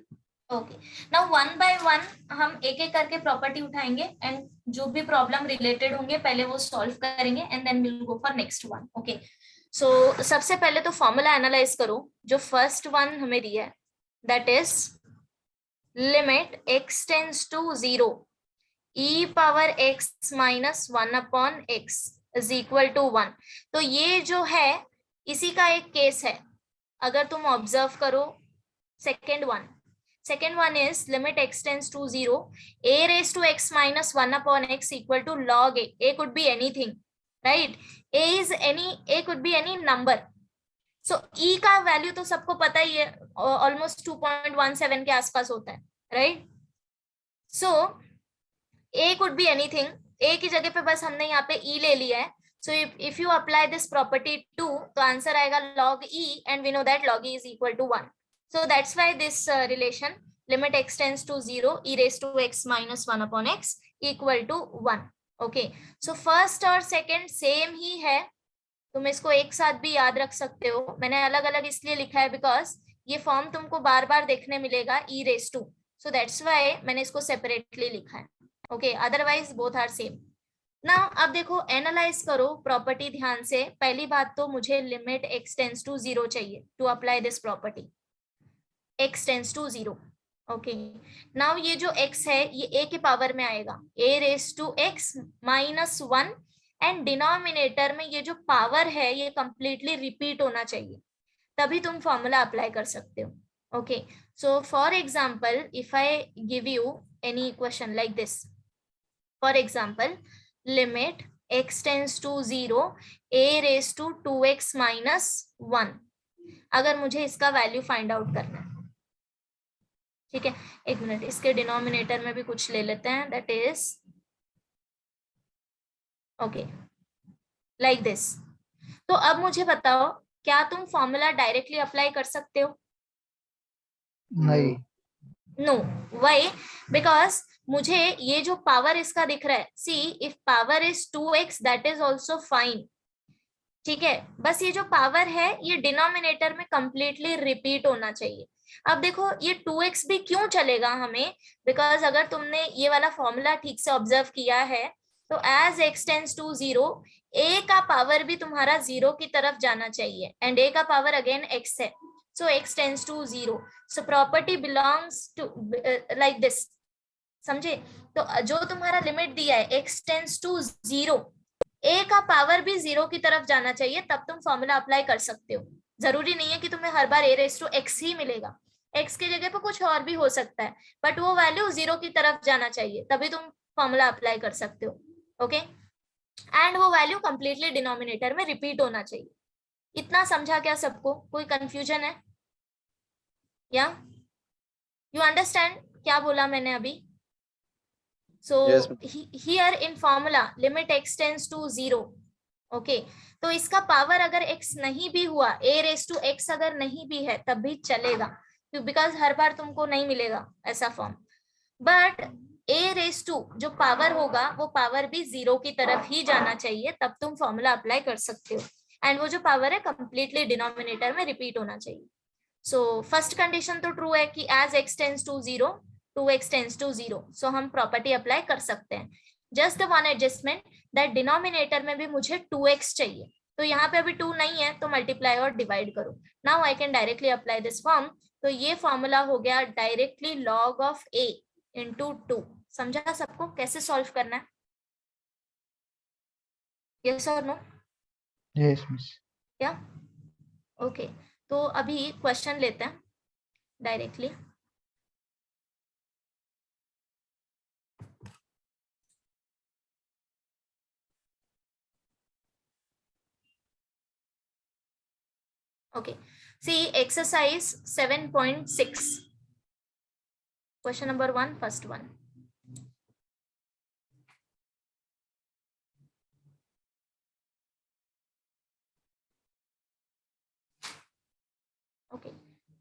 Okay. Now one by one हम एक एक करके property उठाएंगे and जो भी प्रॉब्लम रिलेटेड होंगे पहले वो सॉल्व करेंगे and then will go for next one. Okay. So सबसे पहले तो फॉर्मूला एनालाइज करो जो फर्स्ट वन हमें दिया है, that is limit x tends to 0, e power x minus 1 upon x is equal to 1. तो ये जो है इसी का एक केस है. अगर तुम ऑब्जर्व करो second one is limit x tends to 0, a raised to x minus 1 upon x equal to log a. A could be anything, right? A could be any number. So e का value तो सबको पता ही है, almost 2.17 के आसपास होता है, right? So a could be anything. a की जगह पे बस हमने यहाँ पे e ले लिया है. So if you apply this property 2, तो आंसर आएगा log e, and we know that log e is equal to 1. So that's why this relation limit x tends to 0, e raised to x minus 1 upon x equal to 1. Okay. So first और second same ही है. तुम इसको एक साथ भी याद रख सकते हो. मैंने अलग अलग इसलिए लिखा है बिकॉज ये फॉर्म तुमको बार बार देखने मिलेगा e raised to. So that's why मैंने इसको सेपरेटली लिखा है. Okay. Otherwise both are same. Now अब देखो एनालाइज करो प्रॉपर्टी ध्यान से. पहली बात तो मुझे लिमिट x टेंड्स टू 0 चाहिए to apply this property. x tends to 0. Okay. Now ये जो x है ये a के पावर में आएगा, a raise to x minus 1, and denominator में ये जो पावर है ये कंप्लीटली रिपीट होना चाहिए, तभी तुम फॉर्मूला अप्लाई कर सकते हो. Okay. So for example if I give you any equation like this, for example limit x tends to 0, a raise to 2x minus 1. अगर मुझे इसका वैल्यू फाइंड आउट करना है, ठीक है, एक मिनट, इसके डिनोमिनेटर में भी कुछ ले लेते हैं, that is okay like this. तो अब मुझे बताओ क्या तुम फॉर्मूला डायरेक्टली अप्लाई कर सकते हो? नहीं. नो. व्हाई? बिकॉज मुझे ये जो पावर इसका दिख रहा है, see if power is 2x that is also fine. ठीक है, बस ये जो पावर है ये डिनोमिनेटर में कंप्लीटली रिपीट होना चाहिए. अब देखो ये 2x भी क्यों चलेगा हमें, बिकॉज अगर तुमने ये वाला फॉर्मूला ठीक से ऑब्जर्व किया है तो as x tends to 0, a का पावर भी तुम्हारा 0 की तरफ जाना चाहिए, एंड a का पावर अगेन x है. So x tends to 0. So property belongs to like this. समझे? तो जो तुम्हारा लिमिट दिया है x टेंड्स टू 0, a का पावर भी 0 की तरफ जाना चाहिए, तब तुम फॉर्मूला अप्लाई कर सकते हो. जरूरी नहीं है कि तुम्हें हर बार a रेज टू x ही मिलेगा, x की जगह पे कुछ और भी हो सकता है, बट वो वैल्यू 0 की तरफ जाना चाहिए, तभी तुम फॉर्मूला अप्लाई कर सकते हो. ओके. एंड वो वैल्यू कंप्लीटली डिनोमिनेटर में रिपीट होना चाहिए. इतना समझा क्या सबको? कोई कंफ्यूजन है? या यू अंडरस्टैंड क्या बोला मैंने अभी? So here in formula limit x tends to 0. Okay. तो इसका पावर अगर x नहीं भी हुआ, a रेज टू x अगर नहीं भी है तब भी चलेगा, बिकॉज हर बार तुमको नहीं मिलेगा ऐसा form. But a raise to जो पावर होगा वो पावर भी 0 की तरफ ही जाना चाहिए, तब तुम फॉर्मूला अप्लाई कर सकते हो। एंड वो जो पावर है कंप्लीटली डिनोमिनेटर में रिपीट होना चाहिए। सो फर्स्ट कंडीशन तो ट्रू है कि as x tends to 0 2x tends to 0, so हम प्रॉपर्टी अप्लाई कर सकते हैं। Just the one adjustment that denominator में भी मुझे 2x चाहिए, तो यहाँ पे अभी 2 नहीं है तो मल्टीप्लाई और डिवाइड करो। Now I can directly apply this form. तो ये फॉर्मूला हो गया directly log of a into 2। समझा सबको कैसे सॉल्व करना है? यस और नो? Yes miss. क्या? ओके, तो अभी क्वेश्चन लेते हैं directly. Okay, see exercise 7.6. Question number 1, first one. Okay,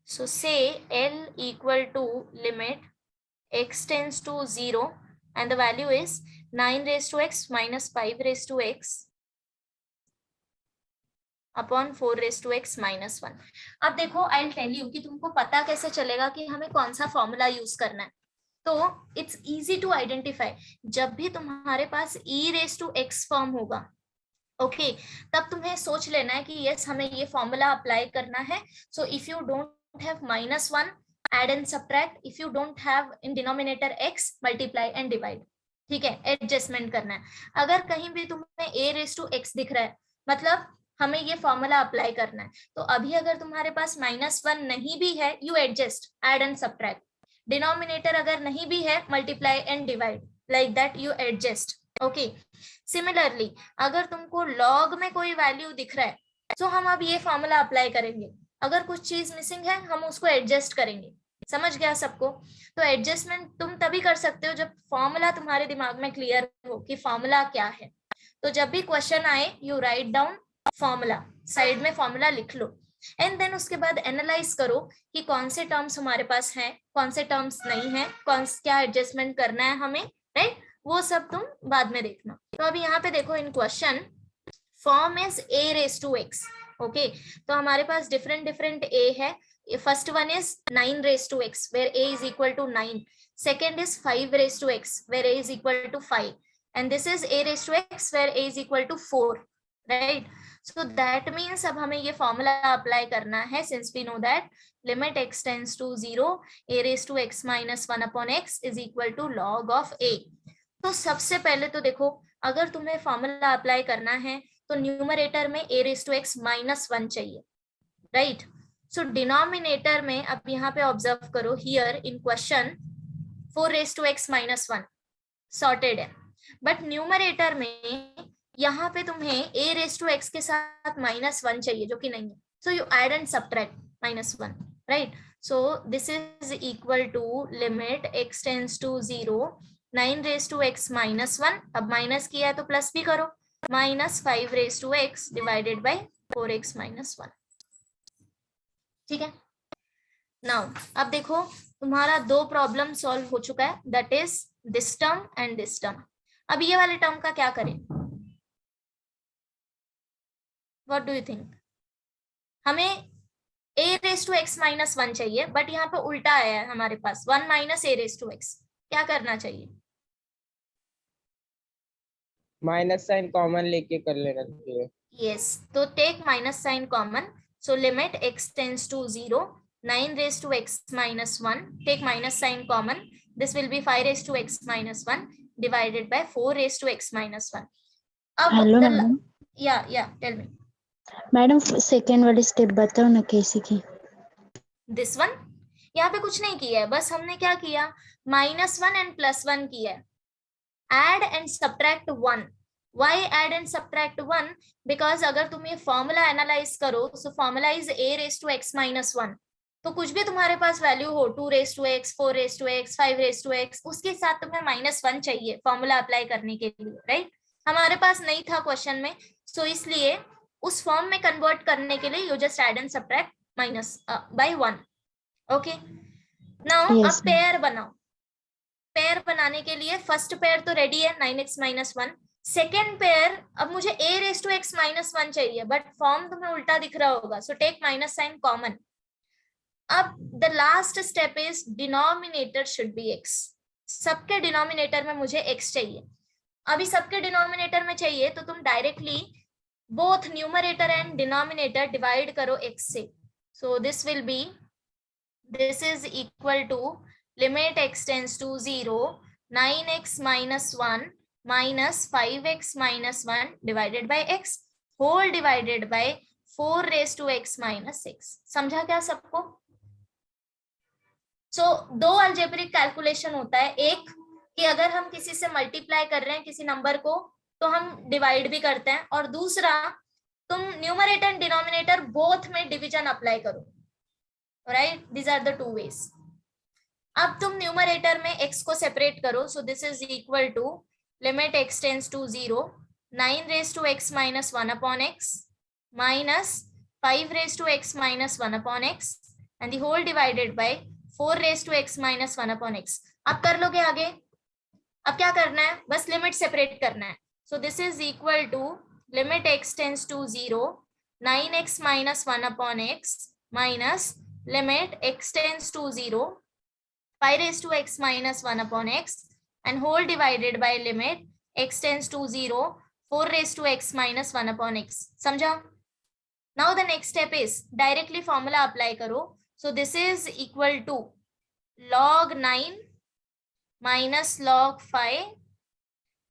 so say L equal to limit x tends to 0 and the value is 9 raised to x minus 5 raised to x upon 4 raise to x minus 1। अब देखो आई will tell you कि तुमको पता कैसे चलेगा कि हमें कौन सा फॉर्मूला यूज करना है। तो इट्स इजी टू आइडेंटिफाई, जब भी तुम्हारे पास e raise to x form होगा, ओके, तब तुम्हें सोच लेना है कि यस हमें ये फॉर्मूला अप्लाई करना है। So if you don't have -1 add and subtract, if you don't have in denominator x multiply and divide. ठीक है, एडजस्टमेंट करना है। अगर कहीं भी तुम्हें a रेज टू एक्स दिख रहा है मतलब हमें ये फॉर्मूला अप्लाई करना है। तो अभी अगर तुम्हारे पास -1 नहीं भी है, you adjust, add and subtract. Denominator अगर नहीं भी है, multiply and divide, like that you adjust. Okay, similarly अगर तुमको लॉग में कोई वैल्यू दिख रहा है तो हम अब ये फॉर्मूला अप्लाई करेंगे। अगर कुछ चीज मिसिंग है हम उसको एडजस्ट करेंगे। समझ गया सबको? तो एडजस्टमेंट तुम तभी कर सकते हो जब फॉर्मूला तुम्हारे दिमाग में क्लियर हो कि फॉर्मूला क्या है। तो जब भी क्वेश्चन आए you write down formula, side में फॉर्मूला लिख लो एंड देन उसके बाद एनालाइज करो कि कौन से टर्म्स हमारे पास हैं, कौन से टर्म्स नहीं है, क्या एडजस्टमेंट करना है हमें, राइट? वो सब तुम बाद में देखना। तो अभी यहाँ पे देखो in question form is a raise to x। Okay, तो हमारे पास डिफरेंट a है। First one is 9 raise to x where a is equal to 9। Second is 5 raise to x where a is equal to 5 and this is a raise to x where a is equal to 4, right? So that means अब हमें ये formula apply करना है, since we know that limit x tends to 0 a raised to x minus 1 upon x is equal to log of a। तो सबसे पहले तो देखो अगर तुम्हें फॉर्मूला अप्लाई करना है तो न्यूमरेटर में a raised to x minus 1 चाहिए, राइट? सो डिनोमिनेटर में अब यहाँ पे ऑब्जर्व करो, here in question 4 raised to x minus 1 sorted है, बट न्यूमरेटर में यहाँ पे तुम्हें a रेज टू x के साथ -1 चाहिए जो कि नहीं है। So you add and subtract -1, right? So this is equal to limit x tends to 0 9 raise to x -1। अब माइनस किया है तो प्लस भी करो, -5 raise to x divided by 4x -1। ठीक है, नाउ अब देखो तुम्हारा 2 प्रॉब्लम सॉल्व हो चुका है, that is this term and this term. अब ये वाले टर्म का क्या करें? What do you think? हमें a रेज टू x -1 चाहिए, बट यहाँ पे उल्टा आया है हमारे पास 1 minus a raise to x। क्या करना चाहिए? माइनस साइन कॉमन लेके कर लेना चाहिए। यस, तो take minus sign common. So limit x tends to 0 9 raise to x -1, take minus sign common, this will be 5 raise to x -1 divided by 4 raise to x -1। अब hello madam. या tell me madam second वाली step बताओ ना कैसे की। This one, यहाँ पे कुछ नहीं किया है, बस हमने क्या किया, -1 एंड +1 किया है, add and subtract 1। Why add and subtract 1? Because अगर तुम ये फॉर्मूला एनालाइज करो, so formula is a raise to x -1, तो कुछ भी तुम्हारे पास वैल्यू हो 2 raise to x 4 raise to x 5 raise to x, उसके साथ तुम्हें -1 चाहिए फॉर्मूला अप्लाई करने के लिए, राइट? हमारे पास नहीं था क्वेश्चन में, सो इसलिए उस फॉर्म में कन्वर्ट करने के लिए you just add and subtract -1। Okay, now अब पेयर बनाओ। पेयर बनाने के लिए फर्स्ट पेयर तो रेडी है 9x माइनस 1, सेकेंड पेयर अब मुझे a raise to x minus 1 चाहिए, बट फॉर्म तुम्हें उल्टा दिख रहा होगा, so take minus sign common. अब the last step is denominator should be x. सबके डिनोमिनेटर में मुझे x चाहिए. अभी सबके डिनोमिनेटर में चाहिए तो तुम directly both numerator and denominator divide करो x से. सो this will B, this is equal to limit x tends to 0 9x minus 1 minus 5x minus 1 divided by x whole divided by 4 raised to x minus 6. समझा क्या सबको? दो algebraic calculation होता है, एक कि अगर हम किसी से मल्टीप्लाई कर रहे हैं किसी नंबर को तो हम डिवाइड भी करते हैं, और दूसरा तुम न्यूमरेटर एंड डिनोमिनेटर बोथ में डिवीजन अप्लाई करो. Right, these are the two ways. अब तुम न्यूमरेटर में x को सेपरेट करो. So this is equal to limit x tends to 0 9 raise to x minus 1 upon x minus 5 raise to x minus 1 upon x and the whole divided by 4 raise to x minus 1 upon x. अब कर लोगे आगे. अब क्या करना है, बस limit separate करना है. So this is equal to limit x tends to 0 9x minus 1 upon x minus limit x tends to 0 5 raised to x minus 1 upon x and whole divided by limit x tends to 0 4 raised to x minus 1 upon x. समझा? Now the next step is directly formula apply करो. So this is equal to log 9 minus log 5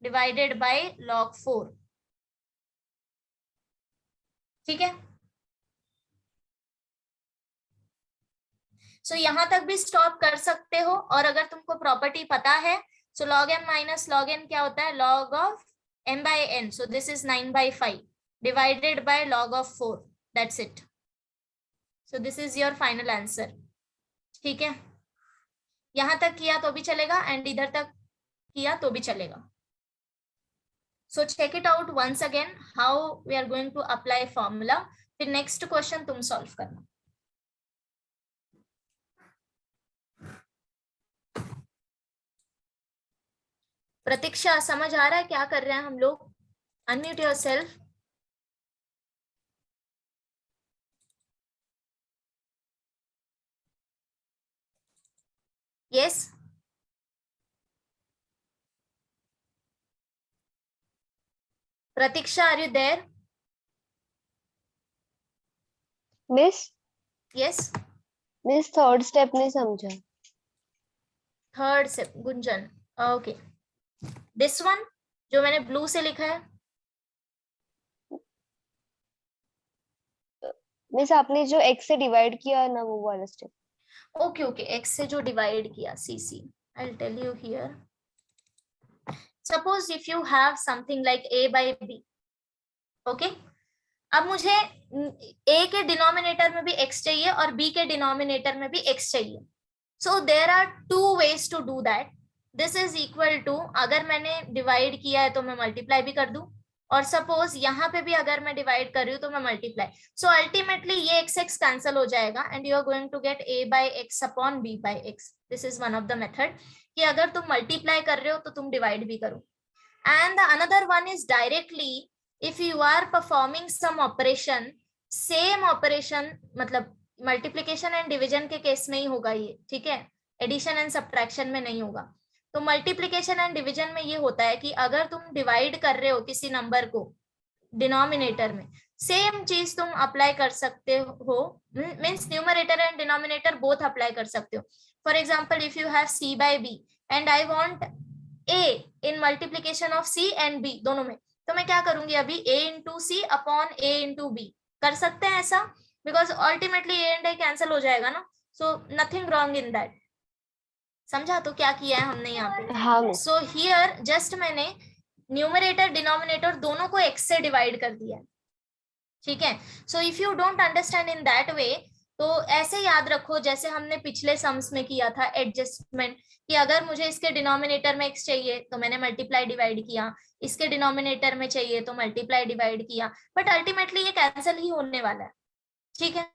divided by log 4. ठीक है? सो यहाँ तक भी stop कर सकते हो, और अगर तुमको प्रॉपर्टी पता है सो log m minus log n क्या होता है, log of m by n. So this is 9 by 5 divided by log of 4. That's it. So this is your final answer. ठीक है, यहाँ तक किया तो भी चलेगा एंड इधर तक किया तो भी चलेगा. So check it out once again how we are going to apply formula. फिर नेक्स्ट क्वेश्चन तुम सॉल्व करना. प्रतीक्षा समझ आ रहा है क्या कर रहे हैं हम लोग? Unmute yourself. Yes, Pratiksha are you there? Miss yes, miss third step नहीं समझा. थर्ड से गुंजन. ओके, दिस वन जो मैंने ब्लू से लिखा है. मिस आपने जो x से डिवाइड किया ना वो वाला स्टेप. ओके ओके, x से जो डिवाइड किया, see I will tell you here. Suppose if you have something like a by b. Okay, अब मुझे a के डिनोमिनेटर में भी x चाहिए और b के डिनोमिनेटर में भी x चाहिए. So there are two ways to do that. This is equal to, अगर मैंने डिवाइड किया है तो मैं मल्टीप्लाई भी कर दूं, और सपोज यहाँ पे भी अगर मैं डिवाइड कर रही हूँ तो मैं मल्टीप्लाई. सो अल्टीमेटली ये x x कैंसिल हो जाएगा and you are going to get a by x upon b by x. This is one of the method कि अगर तुम मल्टीप्लाई कर रहे हो तो तुम डिवाइड भी करो. And the another one is directly if you are performing some operation, same operation मतलब मल्टीप्लीकेशन एंड डिविजन के केस में ही होगा ये. ठीक है, एडिशन एंड सब्ट्रैक्शन में नहीं होगा. तो मल्टीप्लिकेशन एंड डिवीजन में ये होता है कि अगर तुम डिवाइड कर रहे हो किसी नंबर को डिनोमिनेटर में, सेम चीज तुम अप्लाई कर सकते हो. Means numerator and denominator both apply कर सकते हो. For example if you have c by b and I want a in multiplication of c and b दोनों में, तो मैं क्या करूंगी अभी a into c upon a into b. कर सकते हैं ऐसा, because ultimately a and a cancel हो जाएगा ना. So nothing wrong in that. समझा? तो क्या किया है हमने यहाँ पे. हाँ. सो हियर जस्ट मैंने न्यूमरेटर डिनोमिनेटर दोनों को x से डिवाइड कर दिया. ठीक है, so if you don't understand in that way तो ऐसे याद रखो जैसे हमने पिछले सम्स में किया था एडजस्टमेंट, कि अगर मुझे इसके डिनोमिनेटर में x चाहिए तो मैंने मल्टीप्लाई डिवाइड किया, इसके डिनोमिनेटर में चाहिए तो मल्टीप्लाई डिवाइड किया, बट अल्टीमेटली ये कैंसिल ही होने वाला है. ठीक है,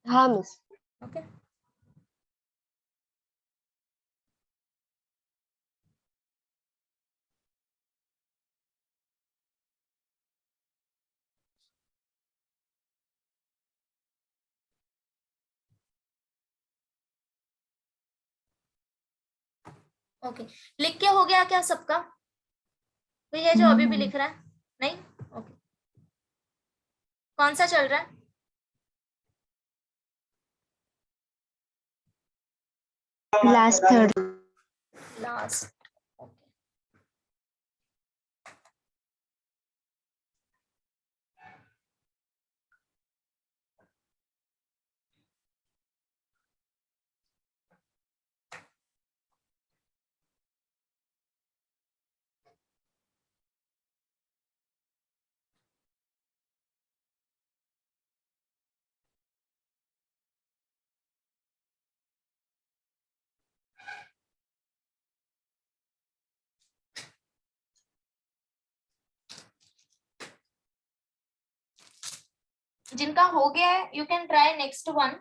हाँ मिस. ओके. ओके, लिख के हो गया क्या सबका? कोई है जो अभी भी लिख रहा है? नहीं? ओके, कौन सा चल रहा है? Last third. लास्ट। जिनका हो गया है you can try next one.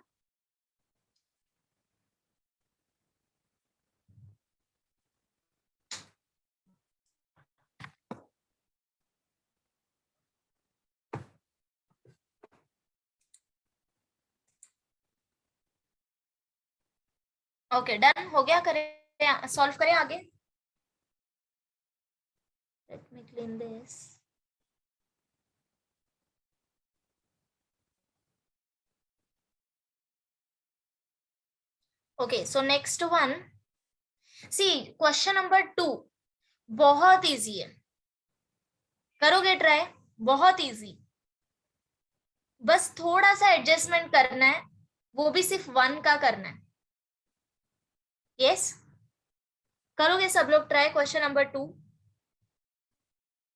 Okay, done हो गया. करें, सॉल्व करें आगे. Let me clean this. Okay, so next one. See question number 2 बहुत इजी है. करोगे ट्राई? बहुत इजी. बस थोड़ा सा एडजस्टमेंट करना है, वो भी सिर्फ 1 का करना है. यस, करोगे सब लोग try question number 2.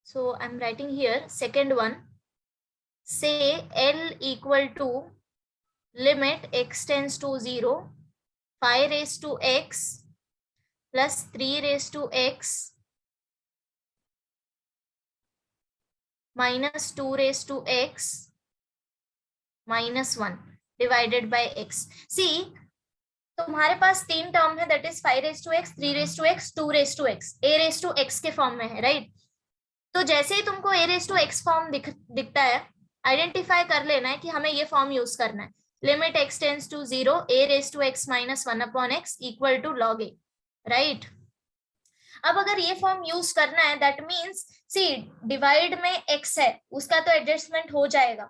So I am writing here second one. Say L equal to limit x tends to 0 5 raised to x plus 3 raised to x minus 2 raised to x minus 1 divided by x. See, तुम्हारे पास 3 term है, that is 5 raised to x, 3 raised to x, 2 raised to x. a raised to x के form में है, right? तो जैसे ही तुमको a raised to x form दिखता है, आइडेंटिफाई कर लेना है कि हमें ये फॉर्म यूज करना है. Limit x tends to 0 a raised to x minus 1 upon x equal to log a, right? अब अगर ये फॉर्म यूज करना है, दैट मीन्स सी डिवाइड में x है, उसका तो एडजस्टमेंट हो जाएगा.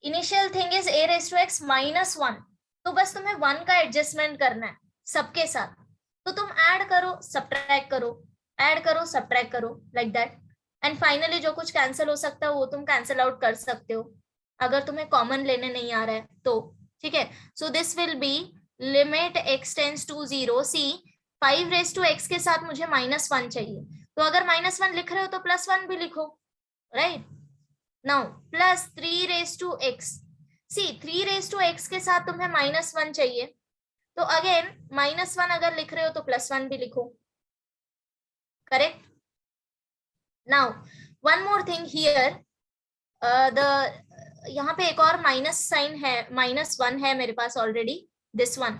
Initial thing is a raised to x minus 1, तो बस तुम्हें 1 का एडजस्टमेंट करना है सबके साथ. तो तुम ऐड करो, सब्ट्रैक्ट करो, ऐड करो, सब्ट्रैक्ट करो, लाइक दैट. एंड फाइनली जो कुछ कैंसिल हो सकता है वो तुम कैंसिल आउट कर सकते हो, अगर तुम्हें कॉमन लेने नहीं आ रहा है तो. ठीक है, so this will be limit x tends to 0. See 5 raised to x के साथ मुझे -1 चाहिए, तो अगर -1 लिख रहे हो तो +1 भी लिखो, right? Now plus 3 raised to x. See 3 raised to x के साथ तुम्हें -1 चाहिए, तो अगेन -1 अगर लिख रहे हो तो +1 भी लिखो, correct? Now one more thing here, यहाँ पे एक और माइनस साइन है, -1 है मेरे पास ऑलरेडी, दिस वन,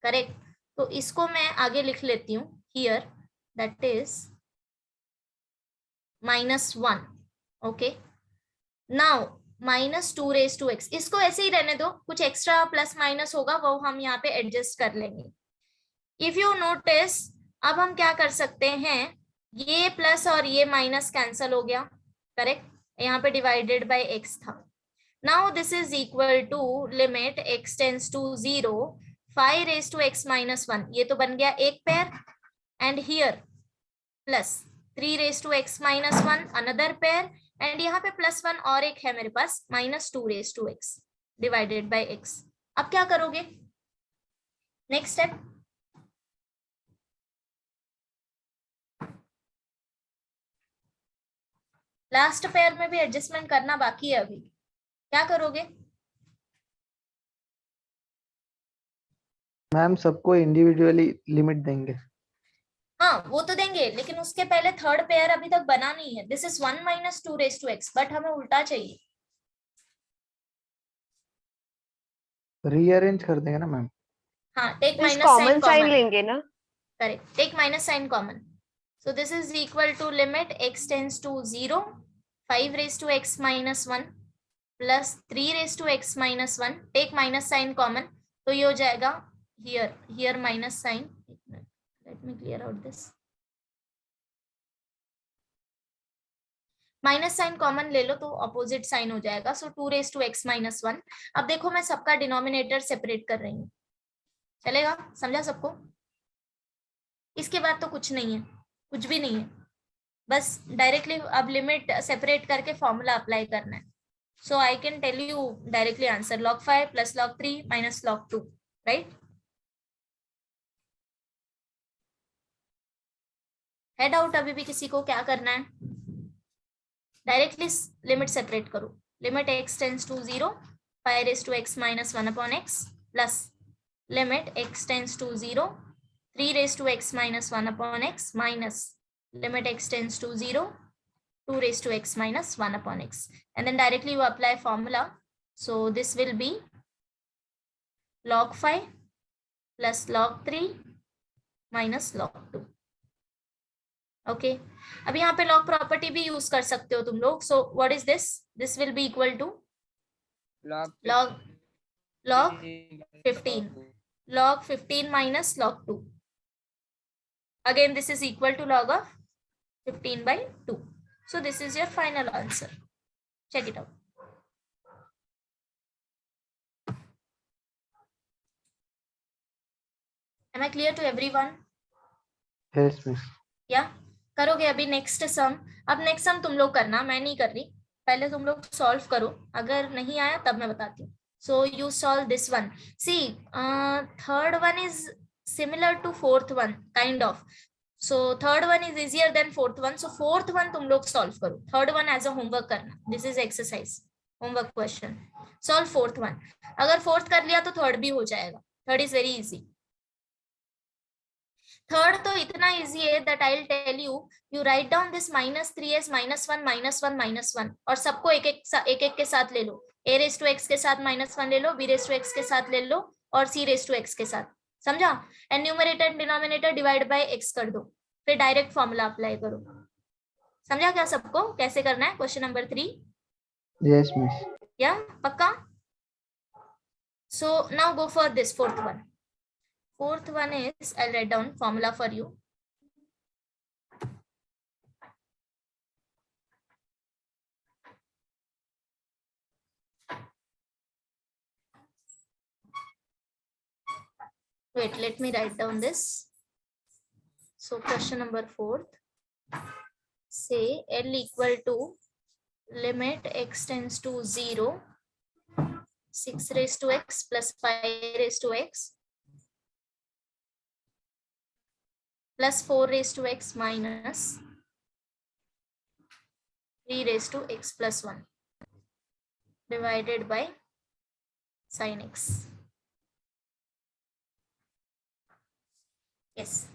करेक्ट? तो इसको मैं आगे लिख लेती हूँ here, that is -1. Okay, now -2 raised to x, इसको ऐसे ही रहने दो, कुछ एक्स्ट्रा प्लस माइनस होगा वो हम यहाँ पे एडजस्ट कर लेंगे. इफ यू नोटिस, अब हम क्या कर सकते हैं, ये प्लस और ये माइनस कैंसल हो गया, करेक्ट? यहाँ पे डिवाइडेड बाय x था. Now this is equal to limit x tends to 0 5 raised to x minus 1, ये तो बन गया एक pair, and here plus 3 raised to x minus 1 another pair, and यहाँ पे +1 और एक है मेरे पास, -2 raised to x divided by x. अब क्या करोगे? नेक्स्ट स्टेप, लास्ट पेयर में भी एडजस्टमेंट करना बाकी है अभी. क्या करोगे? मैम सबको इंडिविजुअली लिमिट देंगे. हाँ वो तो देंगे, लेकिन उसके पहले थर्ड पेयर अभी तक बना नहीं है. This is 1 minus 2 raised to x, but हमें उल्टा चाहिए. रीअरेंज कर देंगे ना मैम. हाँ, take minus common sine sine common, लेंगे ना. Correct, take minus sign common. So this is equal to limit x tends to 0 5 raised to x minus 1 plus 3 raised to x minus 1, take minus sign common, तो ये हो जाएगा here minus sine. Late me clear out this. Minus sign common ले लो तो opposite sine हो जाएगा, so 2 raise to x minus 1. अब देखो मैं सबका डिनोमिनेटर सेपरेट कर रही हूँ, चलेगा? समझा सबको? इसके बाद तो कुछ नहीं है, कुछ भी नहीं है, बस डायरेक्टली अब लिमिट सेपरेट करके फॉर्मूला अप्लाई करना है. So I can tell you directly answer log 5 plus log 3 minus log 2, right? है डाउट अभी भी किसी को? क्या करना है? डायरेक्टली लिमिट सेपरेट करो. Limit x tends to 0 5 raise to x minus 1 upon x plus limit x tends to 0 3 raised to x minus 1 upon x minus limit x tends to 0 2 raised to x minus 1 upon x, and then directly you apply formula. So this will be log 5 plus log 3 minus log 2. Okay, अब यहाँ पे log property भी use कर सकते हो तुम लोग. So what is this? This will be equal to log 15 log 15 minus log 2. Again, this is equal to log of 15 by 2. So this is your final answer. Check it out. Am I clear to everyone? Yes, miss. Yeah. करोगे अभी next sum. अब next sum तुम लोग करना, मैं नहीं कर रही. पहले तुम लोग सॉल्व करो, अगर नहीं आया तब मैं बताती हूँ. So you solve this one. See, third one is similar to fourth one, kind of. So third one is easier than fourth one. So fourth one तुम लोग solve करो. Third one as a homework करना. This is exercise, homework question. Solve fourth one. अगर fourth कर लिया तो third भी हो जाएगा. Third is very easy. Third तो इतना easy है that I'll tell you. You write down this minus 3s minus 1 minus 1 minus 1 और सबको एक एक के साथ ले लो. a raised to x के साथ minus 1 ले लो, b raised to x के साथ ले लो और c raised to x के साथ. समझा? And numerator denominator divide bye x कर दो, फिर डायरेक्ट फॉर्मूला अप्लाई करो. समझा क्या सबको कैसे करना है? Question number 3. Yes, miss. या पक्का? So now go for this fourth one. Fourth one is, I'll write down formula for you. Wait, let me write down this. So question number 4th, say L equal to limit x tends to 0, 6 raised to x plus 5 raised to x plus 4 raised to x minus 3 raised to x plus 1 divided by sin x. Yes.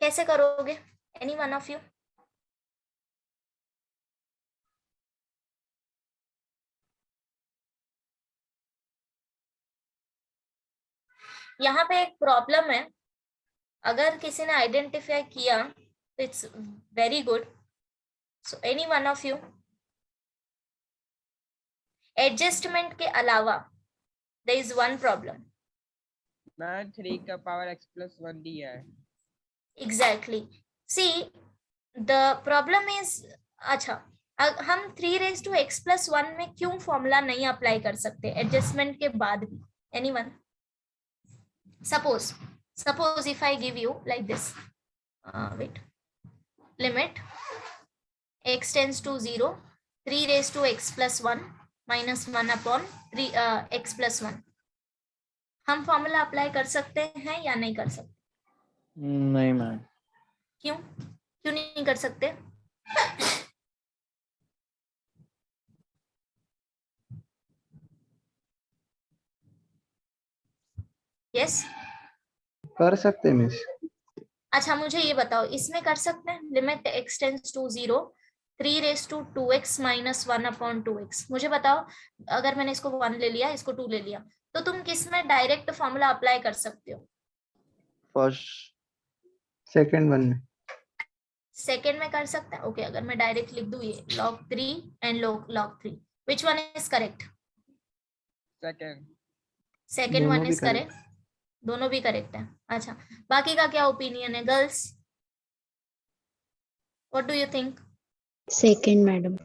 कैसे करोगे? Any one of you? यहाँ पे एक problem है, अगर किसी ने identify किया तो it's very good. So any one of you? Adjustment के अलावा देयर इज वन प्रॉब्लम. मैं 3 का पावर x प्लस 1 दिया है। Exactly see the problem is, अच्छा हम 3 raised to x+1 में क्यों फॉर्मूला नहीं अप्लाई कर सकते एडजस्टमेंट के बाद भी? Anyone? Suppose if I give you like this, wait, limit x tends to 0, 3 raised to x+1 minus 1 upon 3 x+1, हम फॉर्मूला अप्लाई कर सकते हैं या नहीं कर सकते? नहीं मैम। क्यों नहीं कर सकते? यस कर सकते हैं मिस। अच्छा मुझे ये बताओ, इसमें कर सकते हैं limit x tends to 0, 3 raised to 2x minus 1 upon 2x। मुझे बताओ अगर मैंने इसको 1 ले लिया, इसको 2 ले लिया, तो तुम किस में डायरेक्ट फॉर्मूला अप्लाई कर सकते हो? फर्स्ट सेकंड वन में। सेकेंड में कर सकते हैं। ओके, अगर मैं डायरेक्ट लिख दूं ये log 3 and log 3, which one is correct? Second दोनों वन भी इज करेक्ट, दोनों भी करेक्ट है। अच्छा बाकी का क्या ओपिनियन है girls? What do you think? Second, madam.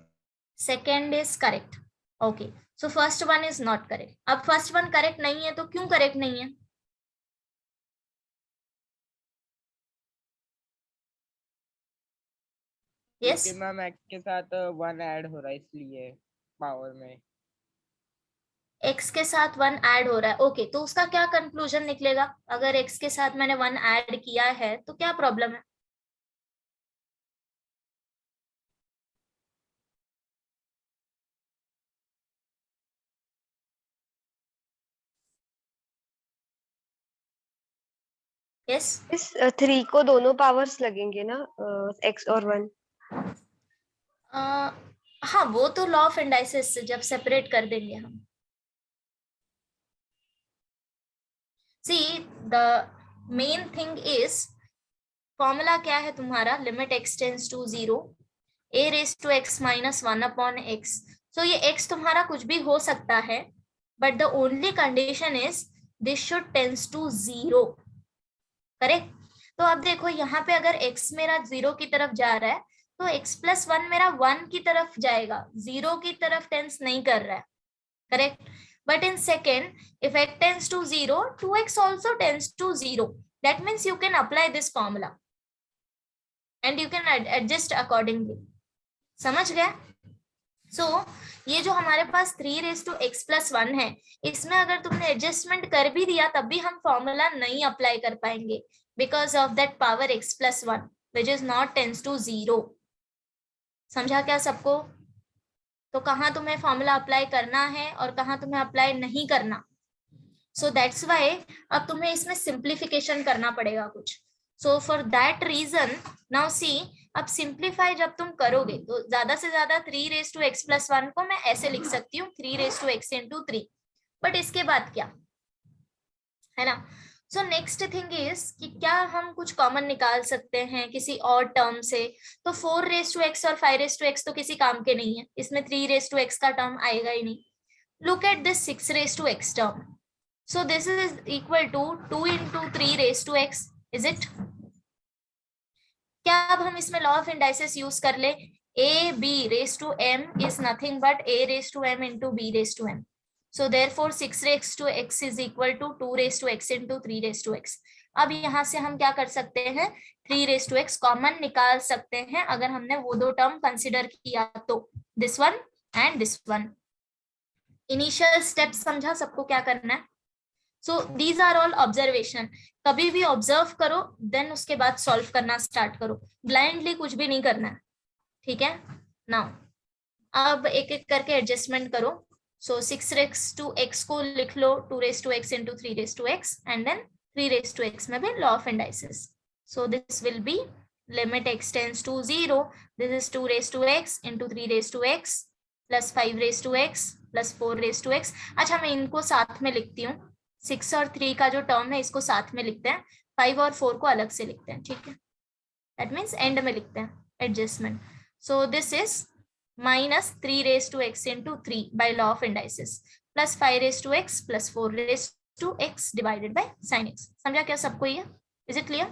Second is correct. Okay, so first one is not correct. अब फर्स्ट वन करेक्ट नहीं है तो क्यों करेक्ट नहीं है? यस क्योंकि मैम x के साथ 1 ऐड हो रहा है इसलिए पावर में। x के साथ 1 ऐड हो रहा है। ओके, तो उसका क्या कंक्लूजन निकलेगा? अगर x के साथ मैंने 1 ऐड किया है तो क्या प्रॉब्लम है? यस इस 3 को दोनों पावर्स लगेंगे ना, x और 1। हाँ, वो तो लॉ ऑफ इंडाइसिस से जब सेपरेट कर देंगे हम। See the main thing is, formula क्या है तुम्हारा? Limit x tends to 0, a raised to x minus 1 upon x। So ये x तुम्हारा कुछ भी हो सकता है, but the only condition is this should tends to 0, correct? तो अब देखो यहाँ पे अगर x मेरा 0 की तरफ जा रहा है तो x+1 मेरा 1 की तरफ जाएगा, 0 की तरफ टेंस नहीं कर रहा है, correct? But in second, if x tends to 0, 2x also tends to 0. That means you can apply this formula and you can adjust accordingly. समझ गया? सो ये जो हमारे पास 3 raised to x+1 है, इसमें अगर तुमने एडजस्टमेंट कर भी दिया तब भी हम फॉर्मूला नहीं अप्लाई कर पाएंगे because of that power x+1 which is not tends to 0। समझा क्या सबको? तो कहाँ तुम्हें फॉर्मूला अप्लाई करना है और कहाँ तुम्हें अप्लाई नहीं करना। सो दैट्स वाई अब तुम्हें इसमें सिंप्लीफिकेशन करना पड़ेगा कुछ। So for that reason now see, अब सिंप्लीफाई जब तुम करोगे तो ज्यादा से ज्यादा 3 raised to x+1 को मैं ऐसे लिख सकती हूँ 3 raised to x into 3। But इसके बाद क्या है ना? सो नेक्स्ट थिंग इज कि क्या हम कुछ कॉमन निकाल सकते हैं किसी और टर्म से? तो 4 raised to x और 5 raised to x तो किसी काम के नहीं है, इसमें 3 raised to x का टर्म आएगा ही नहीं। Look at this 6 raised to x term. So this is equal to 2 into 3 raised to x, is it? क्या अब हम इसमें लॉ ऑफ इंडाइसिस यूज कर ले? a b raised to m is nothing but a raised to m into b raised to m. So therefore 6 raised to x is equal to 2 raised to x into 3 raised to x. अब यहाँ से हम क्या कर सकते हैं? 3 raised to x common निकाल सकते हैं अगर हमने वो दो टर्म कंसिडर किया तो, this one and this one. Initial step समझा सबको क्या करना है? So these are all observation. कभी भी ऑब्जर्व करो देन उसके बाद सॉल्व करना स्टार्ट करो, ब्लाइंडली कुछ भी नहीं करना है, ठीक है? नाउ अब एक एक करके एडजस्टमेंट करो। सो 6 raised to x को लिख लो 2 raised to x into 3 raised to x and then 3 raised to x में भी law of indices. So this will be limit x tends to 0, this is 2 raised to x into 3 raised to x plus 5 raised to x plus 4 raised to x। अच्छा मैं इनको साथ में लिखती हूँ, 6 और 3 का जो टर्म है इसको साथ में लिखते हैं, 5 और 4 को अलग से लिखते हैं, ठीक है? दैट मीन्स एंड में लिखते हैं adjustment. So this is minus 3 raised to x into 3 by law of indices plus 5 raised to x plus 4 raised to x divided by sine x. समझा क्या सबको ये? Is it clear?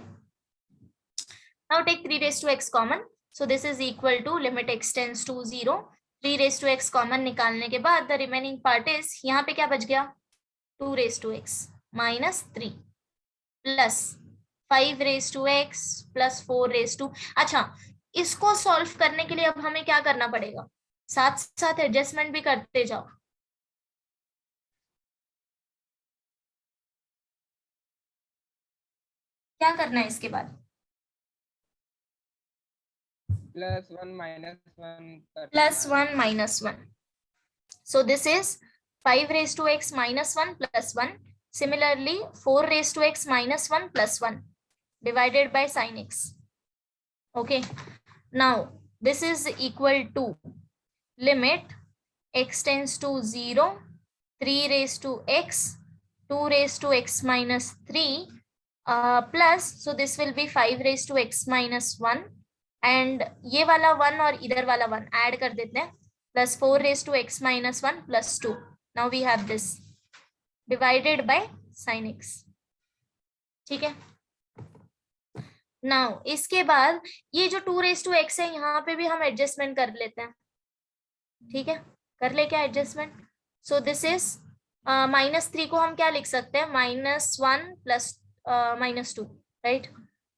Now take 3 raise to x common, so this is equal to limit x tends to 0, 3 raise to x common निकालने के बाद the remaining part is, यहाँ पे क्या बच गया, 2 raise to x minus 3 plus 5 raise to x plus 4 raise to. अच्छा, इसको सॉल्व करने के लिए अब हमें क्या करना पड़ेगा, साथ साथ एडजस्टमेंट भी करते जाओ। क्या करना है इसके बाद? +1 -1 +1 -1, so this is 5 raised to x minus 1 plus 1. Similarly 4 raised to x minus 1 plus 1 divided by sin x. Okay, now this is equal to limit x tends to 0, 3 raised to x, 2 raised to x minus 3 plus, so this will be 5 raised to x minus 1 and ये वाला 1 और इधर वाला 1 add कर देते हैं, plus 4 raised to x minus 1 plus 2. Now we have this divided by sin x. ठीक है, now इसके बाद ये जो 2 raised to x है यहाँ पे भी हम एडजस्टमेंट कर लेते हैं। ठीक है, कर ले क्या एडजस्टमेंट? सो दिस इज -3 को हम क्या लिख सकते हैं, -1 प्लस -2, राइट?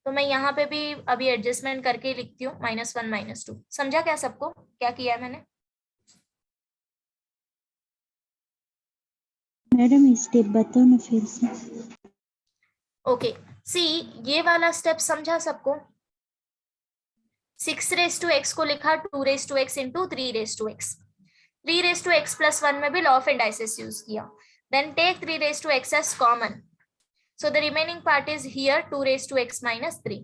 तो मैं यहाँ पे भी अभी एडजस्टमेंट करके लिखती हूँ, -1 -2। समझा क्या सबको क्या किया है मैंने? मैडम स्टेप बताओ ना फिर से। ओके, सी ये वाला स्टेप समझा सबको? 6 raised to x को लिखा 2 raised to x into 3 raised to x, 3 raised to x plus 1 में भी लॉ ऑफ इंडाइसिस यूज किया, then take 3 raised to x as common, so the remaining part is here 2 raised to x minus 3.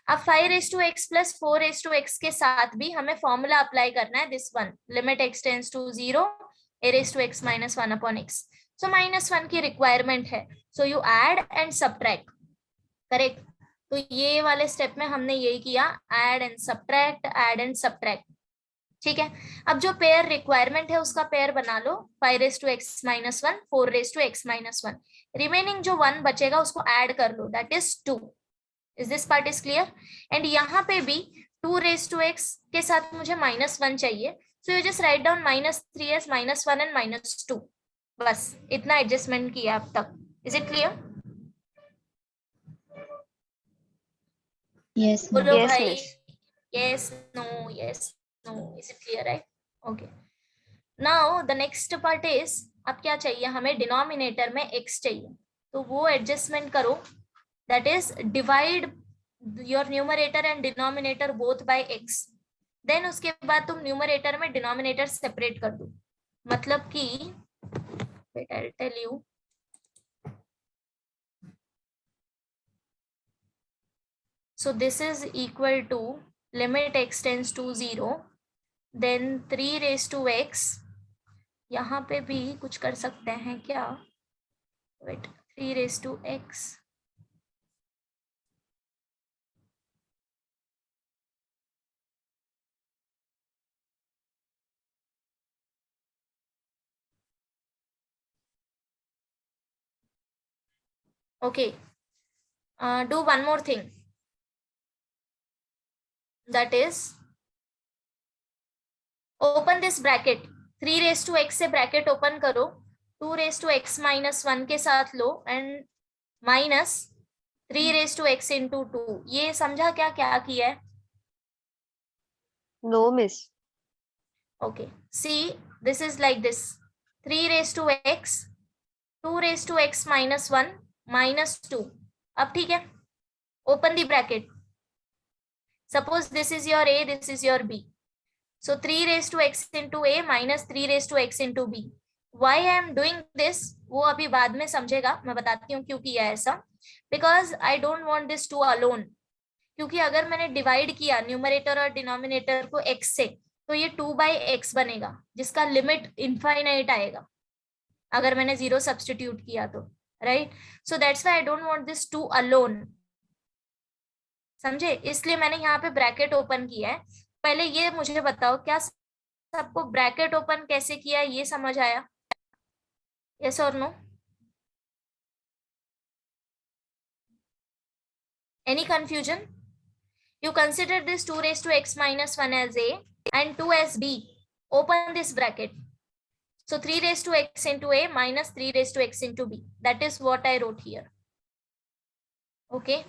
अब 5 raised to x plus 4 raised to x के साथ भी हमें formula apply करना है, this one limit x tends to 0, a raised to x minus 1 upon x. So -1 की requirement है, so you add and subtract, correct? तो ये वाले स्टेप में हमने यही किया, add and subtract। ठीक है, अब जो पेयर रिक्वायरमेंट है उसका पेयर बना लो, 5 raised to x minus 1, 4 raised to x minus 1, remaining जो 1 बचेगा उसको ऐड कर लो, that is 2। Is this part is clear? And यहाँ पे भी 2 raised to x के साथ मुझे -1 चाहिए, so you just write down -3 as -1 and -2, बस इतना एडजस्टमेंट किया अब तक। Is it clear? यस बोलो Yes, भाई, miss. yes no, is it clear, right? Okay, now the next part is, अब क्या चाहिए हमें, डिनोमिनेटर में x चाहिए, तो वो एडजस्टमेंट करो, that is divide your numerator and denominator both by x, then उसके बाद तुम न्यूमरेटर में डिनोमिनेटर सेपरेट कर दो, मतलब कि wait, I'll tell you. So this is equal to limit x tends to 0, then 3 raised to x, यहाँ पे भी कुछ कर सकते हैं क्या, wait, 3 raised to x, okay, do one more thing, that is open this bracket, 3 raised to x से bracket open करो, 2 raised to x minus 1 के साथ लो and minus 3 raised to x into 2। ये समझा क्या क्या किया है? No, miss. Okay, see this is like this, 3 raised to x, 2 raised to x minus 1 minus 2। अब ठीक है, open the bracket, suppose this is your a, this is your b, so 3 raised to x into a minus 3 raised to x into b. Why I am doing this वो अभी बाद में समझेगा, मैं बताती हूँ क्यों किया ऐसा, because I don't want this 2 alone, क्योंकि अगर मैंने डिवाइड किया न्यूमरेटर और डिनोमिनेटर को x से, तो ये 2/x बनेगा जिसका लिमिट इनफाइनाइट आएगा अगर मैंने 0 सब्स्टिट्यूट किया तो, right? So that's why I don't want this 2 alone, समझे? इसलिए मैंने यहाँ पे ब्रैकेट ओपन किया है। पहले ये मुझे बताओ, क्या सबको ब्रैकेट ओपन कैसे किया ये समझ आया? यस और no? Any confusion? You consider this 2 raised to x minus 1 as A and 2 as B. Open this bracket. So 3 raised to x into A minus 3 raised to x into B. That is what I wrote here. Okay.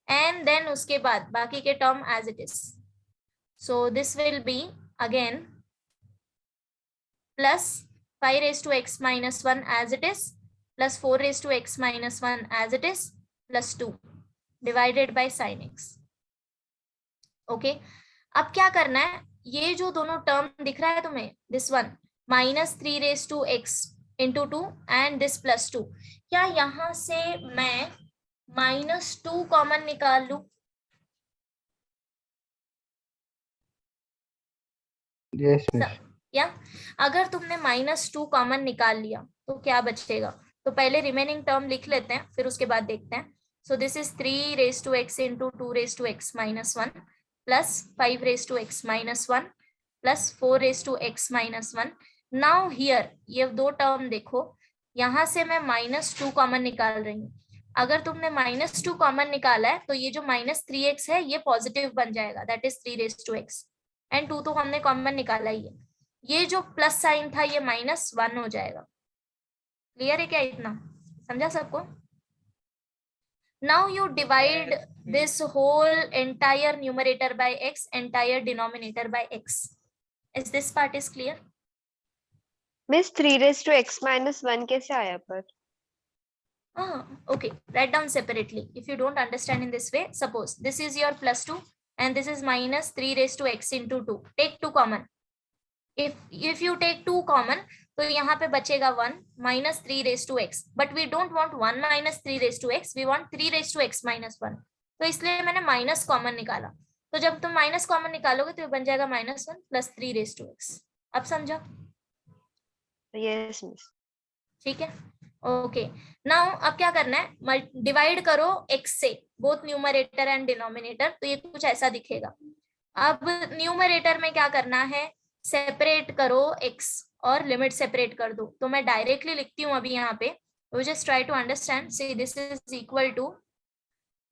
And then uske baad baki ke term as it is. So this will be again plus 5 raised to x minus 1 as it is plus 4 raised to x minus 1 as it is plus 2 divided by sin x. Okay अब क्या करना है, ये जो दोनों term दिख रहा है तुम्हें, this one minus 3 raise to x into 2 and this plus 2, क्या यहां से मैं -2 कॉमन निकाल लूं? Yes miss. या अगर तुमने -2 कॉमन निकाल लिया तो क्या बचेगा? तो पहले रिमेनिंग टर्म लिख लेते हैं, फिर उसके बाद देखते हैं. So this is 3 raise to x into 2 raise to x minus 1 plus 5 raised to x minus 1 plus 4 raised to x minus 1. Now here ये दो टर्म देखो, यहाँ से मैं -2 कॉमन निकाल रही हूँ. अगर तुमने -2 कॉमन निकाला है तो ये जो -3x है ये पॉजिटिव बन जाएगा, that is 3 raised to x, and 2 तो हमने कॉमन निकाला ही है. ये जो प्लस साइन था ये -1 हो जाएगा. क्लियर है क्या? इतना समझा सबको? Now you divide this whole entire numerator by x, entire denominator by x. Is this part is clear? Miss 3 raised to x minus 1 कैसे आया पर? Okay, write down separately. If you don't understand in this way, suppose this is your plus 2 and this is minus 3 raised to x into 2. Take 2 common. If you take 2 common, तो यहाँ पे बचेगा 1 minus 3 raised to x. But we don't want 1 minus 3 raised to x. We want 3 raised to x minus 1. तो इसलिए मैंने minus common निकाला. तो जब तुम माइनस कॉमन निकालोगे तो बन जाएगा -1 plus 3 raised to x. अब समझा? Yes miss. ठीक है. ओके नाउ अब क्या करना है, डिवाइड करो x से बोथ न्यूमरेटर एंड डिनोमिनेटर, तो ये कुछ ऐसा दिखेगा. अब न्यूमरेटर में क्या करना है, सेपरेट करो x और लिमिट सेपरेट कर दो. तो मैं डायरेक्टली लिखती हूँ अभी यहाँ पे. You just try to understand. See this is equal to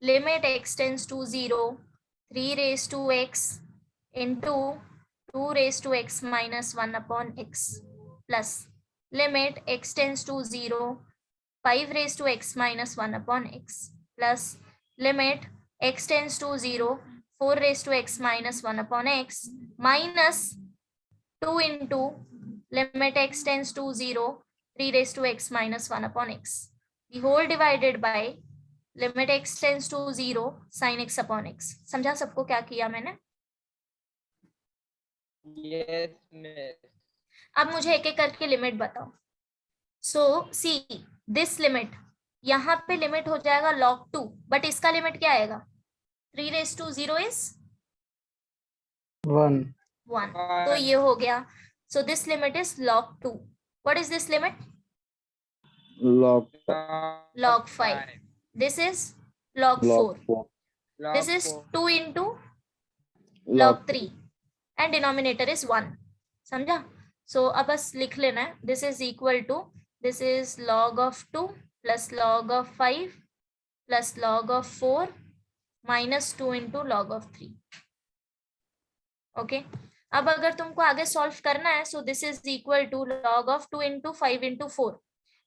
limit x tends to 0 3 raised to x into 2 raised to x minus 1 upon x plus limit x tends to 0 5 raised to x minus 1 upon x plus limit x tends to 0 4 raised to x minus 1 upon x minus 2 into limit x tends to 0 3 raised to x minus 1 upon x, the whole divided by limit x tends to 0 sin x upon x. समझा सबको क्या किया मैंने? Yes miss. अब मुझे एक एक करके लिमिट बताओ. सो सी दिस लिमिट, यहाँ पे लिमिट हो जाएगा log 2, बट इसका लिमिट क्या आएगा? 3 raised to 0 is 1. तो ये हो गया. So this limit is log 2. What is this limit? log 5. This is log 4. This is 2 into log 3 and denominator is 1. समझा? So अब बस लिख लेना है. This is equal to, this is log of 2 plus log of 5 plus log of 4 minus 2 into log of 3. Okay. अब अगर तुमको आगे सॉल्व करना है, so this is equal to log of 2 into 5 into 4.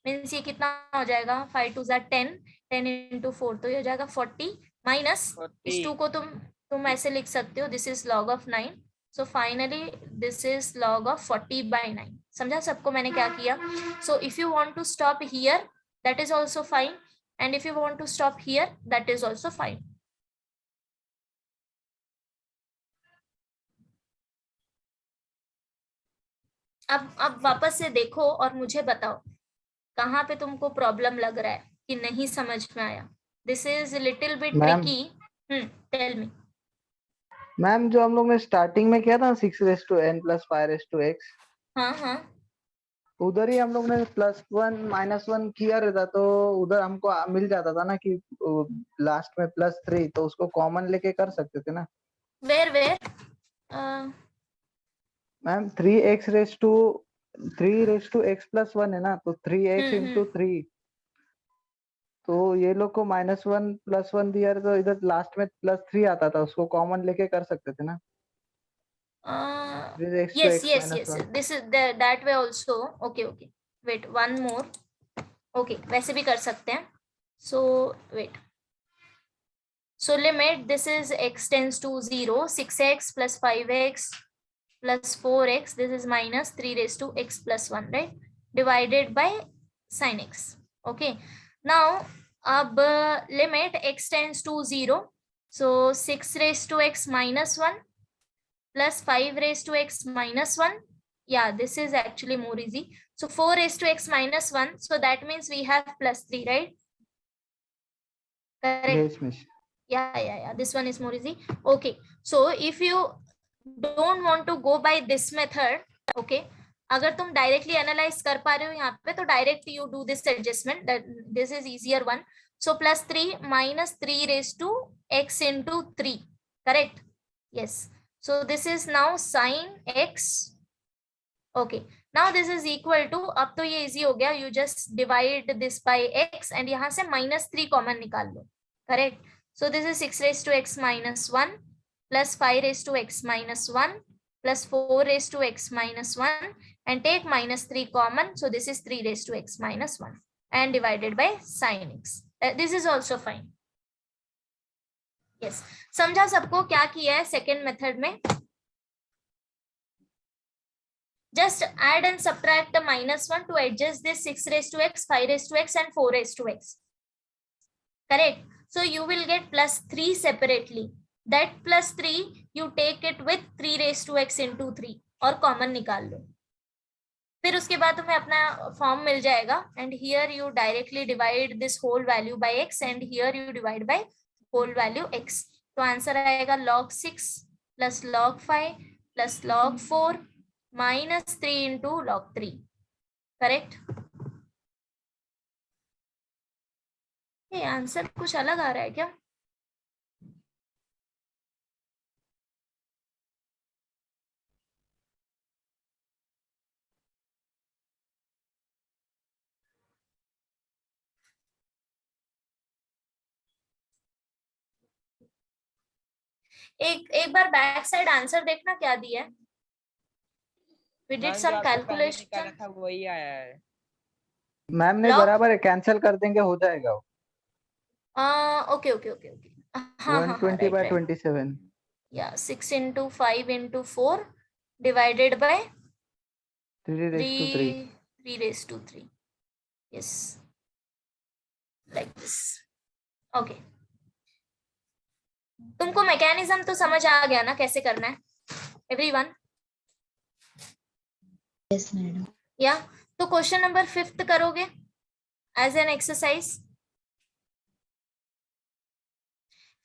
Means ये कितना हो जाएगा? 5 2 10, 10 into 4 तो ये हो जाएगा 40 माइनस इस 2 को तुम ऐसे लिख सकते हो, this is log of 9. So finally this is log of 40/9. समझा सबको मैंने क्या किया? So if you want to stop here that is also fine, and if you want to stop here that is also fine. अब वापस से देखो और मुझे बताओ कहाँ पे तुमको प्रॉब्लम लग रहा है कि नहीं समझ में आया. This is little bit tricky. Tell me. Ma'am जो हम लोग ने स्टार्टिंग में किया था 6 raised to n plus 5 raised to x, हाँ उधर ही हम लोग ने +1 -1 किया रहता, तो उधर हमको मिल जाता था ना कि लास्ट में +3, तो उसको कॉमन लेके कर सकते थे ना. Where ma'am 3 raised to x plus 1 है ना, तो 3x into 3, तो ये लोग को -1 +1 दिया है, तो इधर लास्ट में +3 आता था, उसको कॉमन लेके कर सकते थे ना। This is x to yes x yes minus yes 1. this is that way also. okay okay wait one more. okay वैसे भी कर सकते हैं. so wait, so limit this is x tends to 0, 6x plus 5x plus 4x, this is minus 3 raised to x plus 1, right, divided by sin x. okay, now अब limit x tends to 0, so 6 raised to x minus 1 plus 5 raised to x minus 1. Yeah, this is actually more easy. So 4 raised to x minus 1. So that means we have plus 3, right? Correct. Yes, miss. Yeah. This one is more easy. Okay. So if you don't want to go by this method, okay, अगर तुम directly analyze कर पा रहे हो यहाँ पे, तो direct you do this adjustment. That this is easier one. So plus 3 minus 3 raised to x into 3. Correct? Yes. So this is now sin x. Okay. Now this is equal to, अब तो ये easy हो गया, you just divide this by x and यहाँ से -3 common निकाल लो. Correct? So this is 6 raised to x minus 1 plus 5 raised to x minus 1 plus 4 raised to x minus 1 and take -3 common. So this is 3 raised to x minus 1 and divided by sin x. This is also fine. Yes. समझा सबको क्या किया है second method में? Just add and subtract the -1 to adjust this 6 raised to x, 5 raised to x and 4 raised to x. Correct? So you will get +3 separately. That +3 you take it with 3 raised to x into 3 और common निकाल लो. फिर उसके बाद तुम्हें अपना form मिल जाएगा and here you directly divide this whole value by x and here you divide by whole value x. तो answer आएगा log 6 plus log 5 plus log 4 minus 3 into log 3. Correct? ये आंसर कुछ अलग आ रहा है क्या? एक बार बैक साइड आंसर देखना क्या दिया है. We did some calculation. था वही आया है. मैम ने Log? बराबर है, कैंसिल कर देंगे हो जाएगा वो. Okay. हाँ 120 by 27. Yeah, 6 into 5 into 4 divided by 3 raised to 3. 3 raised to 3. Yes, like this. Okay. तुमको मैकेनिज्म तो समझ आ गया ना कैसे करना है? Everyone? Yes, madam. Yeah. तो क्वेश्चन नंबर 5 करोगे as an exercise.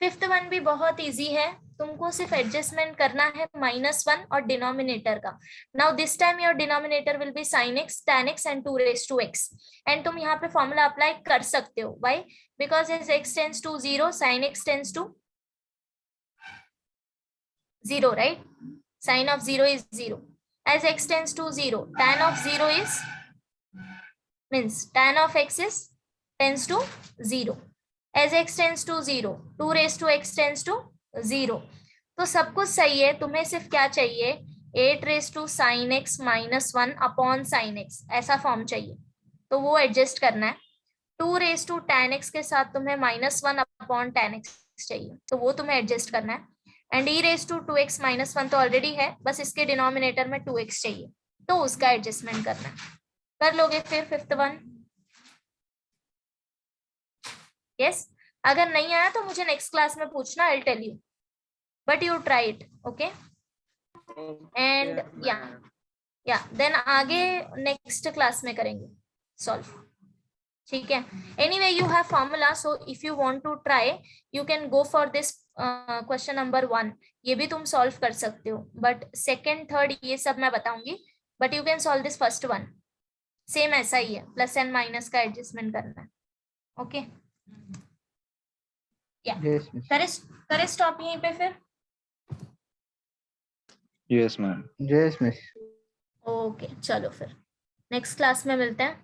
5th one भी बहुत इजी है, तुमको सिर्फ एडजस्टमेंट करना है -1 और डिनोमिनेटर का. Now this time your denominator will be sin x, tan x and 2 raised to x. And तुम यहाँ पे फॉर्मूला अप्लाई कर सकते हो. Why? Because as x tends to 0 sin x tends to 0, right? Sin of 0 is 0. As x tends to 0, tan of 0 is, means tan of x is tends to 0. As x tends to 0, 2 raised to x tends to 0. तो सब कुछ सही है, तुम्हें सिर्फ क्या चाहिए? 8 raised to sin x minus 1 upon sin x, ऐसा फॉर्म चाहिए. तो वो एडजस्ट करना है. 2 raised to tan x के साथ तुम्हें -1 upon tan x चाहिए, तो वो तुम्हें एडजस्ट करना है. And e raised to 2x minus 1 तो ऑलरेडी है, बस इसके डिनोमिनेटर में 2x चाहिए, तो उसका एडजस्टमेंट करना है. कर लोगे फिर 5th वन? यस. अगर नहीं आया तो मुझे नेक्स्ट क्लास में पूछना, I will tell you, but you try it. Okay. And या देन आगे नेक्स्ट क्लास में करेंगे सॉल्व. ठीक है. Anyway you have formula, so if you want to try you can go for this question number 1. ये भी तुम solve कर सकते हो, बट सेकंड थर्ड ये सब मैं बताऊंगी, but you can solve this first one. Same ऐसा ही है, प्लस एंड माइनस का एडजस्टमेंट करना है. ओके. या करे स्टॉप यहीं पे फिर. Yes, ma'am. Yes, miss. Okay चलो फिर नेक्स्ट क्लास में मिलते हैं.